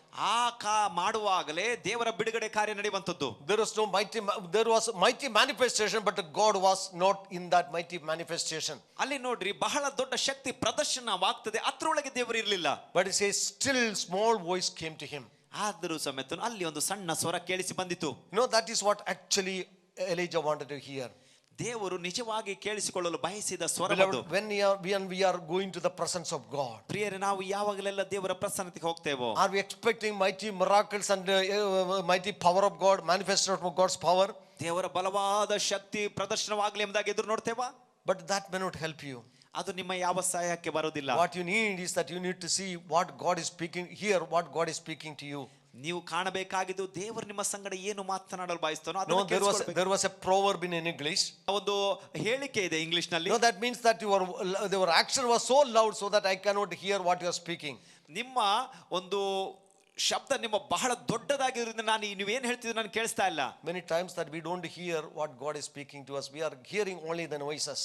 ಮಾಡುವಾಗಲೇ ದೇವರ ಬಿಡುಗಡೆ ಕಾರ್ಯ ನಡೆಯುವಂತದ್ದು. There was mighty manifestation, but God was not in that mighty manifestation. ಅಲ್ಲಿ ನೋಡ್ರಿ, ಬಹಳ ದೊಡ್ಡ ಶಕ್ತಿ ಪ್ರದರ್ಶನವಾಗ್ತದೆ, ಅತ್ರೊಳಗೆ ದೇವರು ಇರಲಿಲ್ಲ. But it says still small voice came to him. ಆದರೂ ಸಮೇತ ಅಲ್ಲಿ ಒಂದು ಸಣ್ಣ ಸ್ವರ ಕೇಳಿಸಿ ಬಂದಿತು. That is what actually Elijah wanted to hear. ದೇವರು ನಿಜವಾಗಿ ಕೇಳಿಸಿಕೊಳ್ಳಲು ಬಯಸಿದ ಸ್ವರ. Beloved, when we are going to the presence of God, ಪ್ರಿಯರೇ, ನಾವು ಯಾವಾಗಲೆಲ್ಲ ದೇವರ ಪ್ರಸನ್ನತೆಗೆ ಹೋಗ್ತೇವೋ, are we expecting mighty miracles and mighty power of God, manifestation of God's power? ದೇವರ ಬಲವಾದ ಶಕ್ತಿ ಪ್ರದರ್ಶನವಾಗಲಿ ಎಂಬುದಾಗಿ ಎದುರು ನೋಡ್ತೇವಾ? But that may not help you. ಅದು ನಿಮ್ಮ ಯಾವ ಸಹಾಯಕ್ಕೆ ಬರೋದಿಲ್ಲ. What you need is that you need to see what God is speaking, hear what God is speaking to you. ನೀವು ಕಾಣಬೇಕಾಗಿದ್ದು ದೇವರು ನಿಮ್ಮ ಸಂಗಡ ಏನು ಮಾತನಾಡಲು ಬಯಸ್ತಾನೋ. There was a proverb in English. ಒಂದು ಹೇಳಿಕೆ ಇದೆ ಇಂಗ್ಲಿಷ್ ನಲ್ಲಿ. That means that your action was so loud so that I cannot hear what you are speaking. ನಿಮ್ಮ ಒಂದು ಶಬ್ದ ನಿಮ್ಮ ಬಹಳ ದೊಡ್ಡದಾಗಿರೋದ್ರಿಂದ ನೀವೇನು ಹೇಳ್ತಿದ್ರೆ ನಾನು ಕೇಳಿಸ್ತಾ ಇಲ್ಲ. Many times that we don't hear what God is speaking to us, we are hearing only the noises.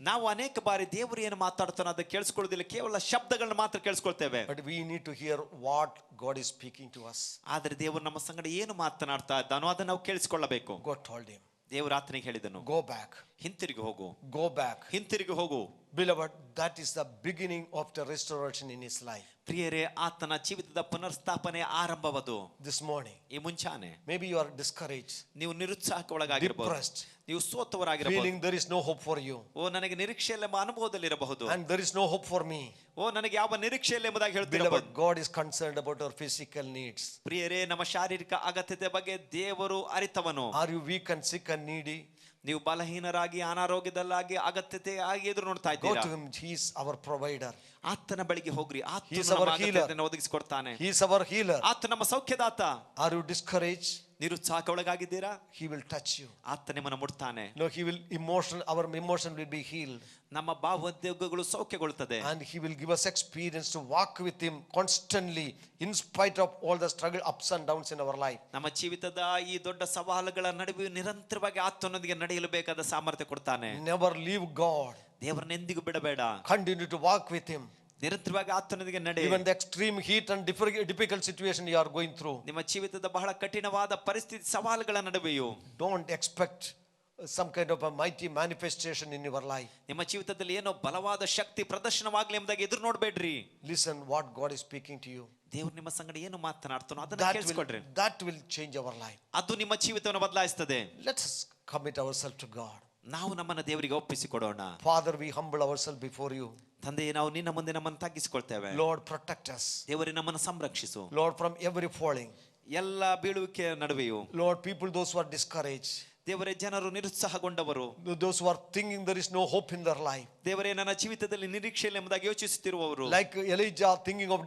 ನಾವು ಅನೇಕ ಬಾರಿ ದೇವರು ಏನು ಮಾತಾಡ್ತಾನೋ ಅದನ್ನ ಕೇಳಿಸ್ಕೊಳ್ಳೋದಿಲ್ಲ, ಕೇವಲ ಶಬ್ದಗಳನ್ನ ಮಾತ್ರ ಕೇಳಿಸ್ಕೊಳ್ತೇವೆ. But we need to hear what God is speaking to us. ಆದರೆ ದೇವರು ನಮ್ಮ ಸಂಗಡ ಏನು ಮಾತನಾಡ್ತಾ ಇದ್ದಾನೋ ಅದನ್ನ ನಾವು ಕೇಳಿಸಿಕೊಳ್ಳಬೇಕು. God told him, ದೇವರು ಆತನಿಗೆ ಹೇಳಿದನು, go back. ಹಿಂತಿರುಗಿ ಹೋಗು. Go back. ಹಿಂತಿರುಗಿ ಹೋಗು. Beloved, that is the beginning of the restoration in his life. ಪ್ರಿಯರೇ, ಆತನ ಜೀವಿತದ ಪುನರ್ಸ್ಥಾಪನೆ ಆರಂಭವದು. This morning, ಈ ಮುಂಚಾನೆ maybe you are discouraged, ನೀವು ನಿರುತ್ಸಾಹಕ್ಕೆ ಒಳಗಾಗಿರಬಹುದು, depressed, ನೀವು ಸೋತವರಾಗಿರಬಹುದು, feeling there is no hope for you. ನನಗೆ ನಿರೀಕ್ಷೆ ಇಲ್ಲ ಎಂಬ ಅನುಭವದಲ್ಲಿರಬಹುದು. And there is no hope for me. ನನಗೆ ಯಾವ ನಿರೀಕ್ಷೆ ಇಲ್ಲ ಎಂಬುದಾಗಿ ಹೇಳ್ತಿರಬಹುದು. Beloved, God is concerned about our physical needs. ಪ್ರಿಯರೇ, ನಮ್ಮ ಶಾರೀರಿಕ ಅಗತ್ಯತೆ ಬಗ್ಗೆ ದೇವರು ಅರಿತವನು. Are you weak and sick and needy? ನೀವು ಬಲಹೀನರಾಗಿ ಅನಾರೋಗ್ಯದಲ್ಲಾಗಿ ಅಗತ್ಯತೆ ಆಗಿ ಎದುರು ನೋಡ್ತಾ Go ಇದ್ದೀರಾ? to him. He is our provider. ಆತನ ಬಳಿಗೆ ಹೋಗ್ರಿ. He is our healer. ಒದಗಿಸಿಕೊಡ್ತಾನೆ. He is our healer. ಆತ ನಮ್ಮ ಸೌಖ್ಯದಾತ. Are you discouraged? ನಿರುತ್ಸಾಹಕ್ಕೆ ಒಳಗಾಗಿದ್ದೀರಾ? He will touch you. ಆತ ನಿಮ್ಮನ್ನು ಮುಟ್ತಾನೆ. No, our emotion will be healed. ನಮ್ಮ ಭಾವೋದ್ವೇಗಗಳು ಸೌಖ್ಯಗೊಳ್ಳುತ್ತದೆ. And he will give us experience to walk with him constantly in spite of all the struggle, ups and downs in our life. ನಮ್ಮ ಜೀವಿತದ ಈ ದೊಡ್ಡ ಸವಾಲುಗಳ ನಡುವೆ ನಿರಂತರವಾಗಿ ಆತನೊಂದಿಗೆ ನಡೆಯಲು ಬೇಕಾದ ಸಾಮರ್ಥ್ಯ ಕೊಡ್ತಾನೆ. Never leave God. ದೇವರನ್ನ ಎಂದಿಗೂ ಬಿಡಬೇಡ. Continue to walk with him. ನಿರಂತರವಾಗಿ ಆತನೊಂದಿಗೆ ನಡೆ. Even the extreme heat and difficult situation you are going through, ನಿಮ್ಮ ಜೀವಿತದ ಬಹಳ ಕಠಿಣವಾದ ಪರಿಸ್ಥಿತಿ ಸವಾಲುಗಳ ನಡುವೆಯೂ don't expect some kind of a mighty manifestation in your life. ನಿಮ್ಮ ಜೀವಿತದಲ್ಲಿ ಏನೋ ಬಲವಾದ ಶಕ್ತಿ ಪ್ರದರ್ಶನವಾಗಲಿ ಎಂಬುದಾಗಿ ಎದುರು ನೋಡಬೇಡ್ರಿ. Listen what God is speaking to you. ದೇವರು ನಿಮ್ಮ ಸಂಗಡ ಏನು ಮಾತನಾಡ್ತಾನೋ ಅದನ್ನ ಕೇಳಿಸಿಕೊಳ್ಳ್ರಿ. That will change our life. ಅದು ನಿಮ್ಮ ಜೀವಿತವನ್ನು ಬದಲಾಯಿಸುತ್ತದೆ. Let us commit ourselves to God. ನಾವು ನಮ್ಮನ್ನ ದೇವರಿಗೆ ಒಪ್ಪಿಸಿಕೊಡೋಣ. Father, we humble ourselves before you. ತಂದೆಯೇ, ನಾವು ನಿನ್ನ ಮುಂದೆ ನಮ್ಮನ್ನು ತಗ್ಗಿಸಿಕೊಳ್ತೇವೆ. Lord, protect us. ದೇವರೇ, ನಮ್ಮನ್ನು ಸಂರಕ್ಷಿಸು. Lord, from every falling. ಎಲ್ಲ ಬೀಳುವಿಕೆಯ ನಡುವೆಯೂ Lord, people those who are discouraged, ದೇವರೇ, ಜನರು ನಿರುತ್ಸಾಹಗೊಂಡವರು, those who are thinking there is no hope in their life, ದೇವರೇ, ನನ್ನ ಜೀವಿತದಲ್ಲಿ ನಿರೀಕ್ಷೆ ಇಲ್ಲ ಎಂಬುದಾಗಿ ಯೋಚಿಸುತ್ತಿರುವವರು, like Elijah thinking of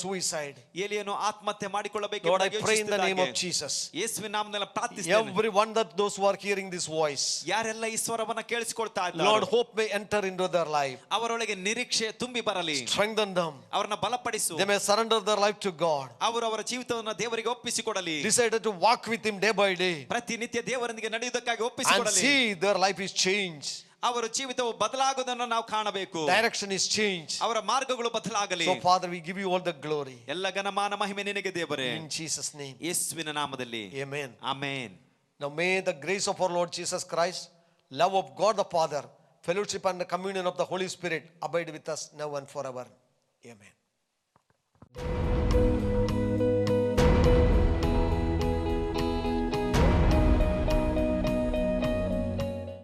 suicide, ಏಲಿಯನು ಆತ್ಮಹತ್ಯೆ ಮಾಡಿಕೊಳ್ಳಬೇಕು Lord, I ಎಂಬುದಾಗಿ pray in the name of ಯೋಚಿಸುತ್ತಿದ್ದಾಗೆ Jesus, ಯೇಸುವಿನ ನಾಮದಲ್ಲಿ ಪ್ರಾರ್ಥಿಸುತ್ತೇನೆ. everyone that those who are hearing this voice, ಯಾರೆಲ್ಲ ಈ ಸ್ವರವನ್ನ ಕೇಳಿಸಿಕೊಳ್ತಾ ಇದ್ದಾರೆ, Lord, hope may enter into their life. ಅವರೊಳಗೆ ನಿರೀಕ್ಷೆ ತುಂಬಿ ಬರಲಿ. Strengthen them. ಅವರನ್ನ ಬಲಪಡಿಸು. They may surrender their life to God. ಅವರು ಅವರ ಜೀವಿತವನ್ನು ದೇವರಿಗೆ ಒಪ್ಪಿಸಿಕೊಡಲಿ. Decided to walk with him day by day ಪ್ರತಿನಿತ್ಯ ದೇವರೊಂದಿಗೆ ನಡೆಯುವುದಕ್ಕಾಗಿ and ಒಪ್ಪಿಸಿಕೊಡಲಿ. see their life is changed. ಅವರ ಜೀವಿತವು ಬದಲಾಗುವುದನ್ನು ನಾವು ಕಾಣಬೇಕು. Direction is changed. ಅವರ ಮಾರ್ಗಗಳು ಬದಲಾಗಲಿ. So Father, we give you all the glory. ಎಲ್ಲ ಘನಮಾನ ಮಹಿಮೆ ನಿನಗೆ ದೇವರೇ. In Jesus' name. ಯೇಸುವಿನ ನಾಮದಲ್ಲಿ. Amen. Amen. Now may the grace of our Lord Jesus Christ, love of God the Father, fellowship and the communion of the Holy Spirit abide with us now and forever. Amen.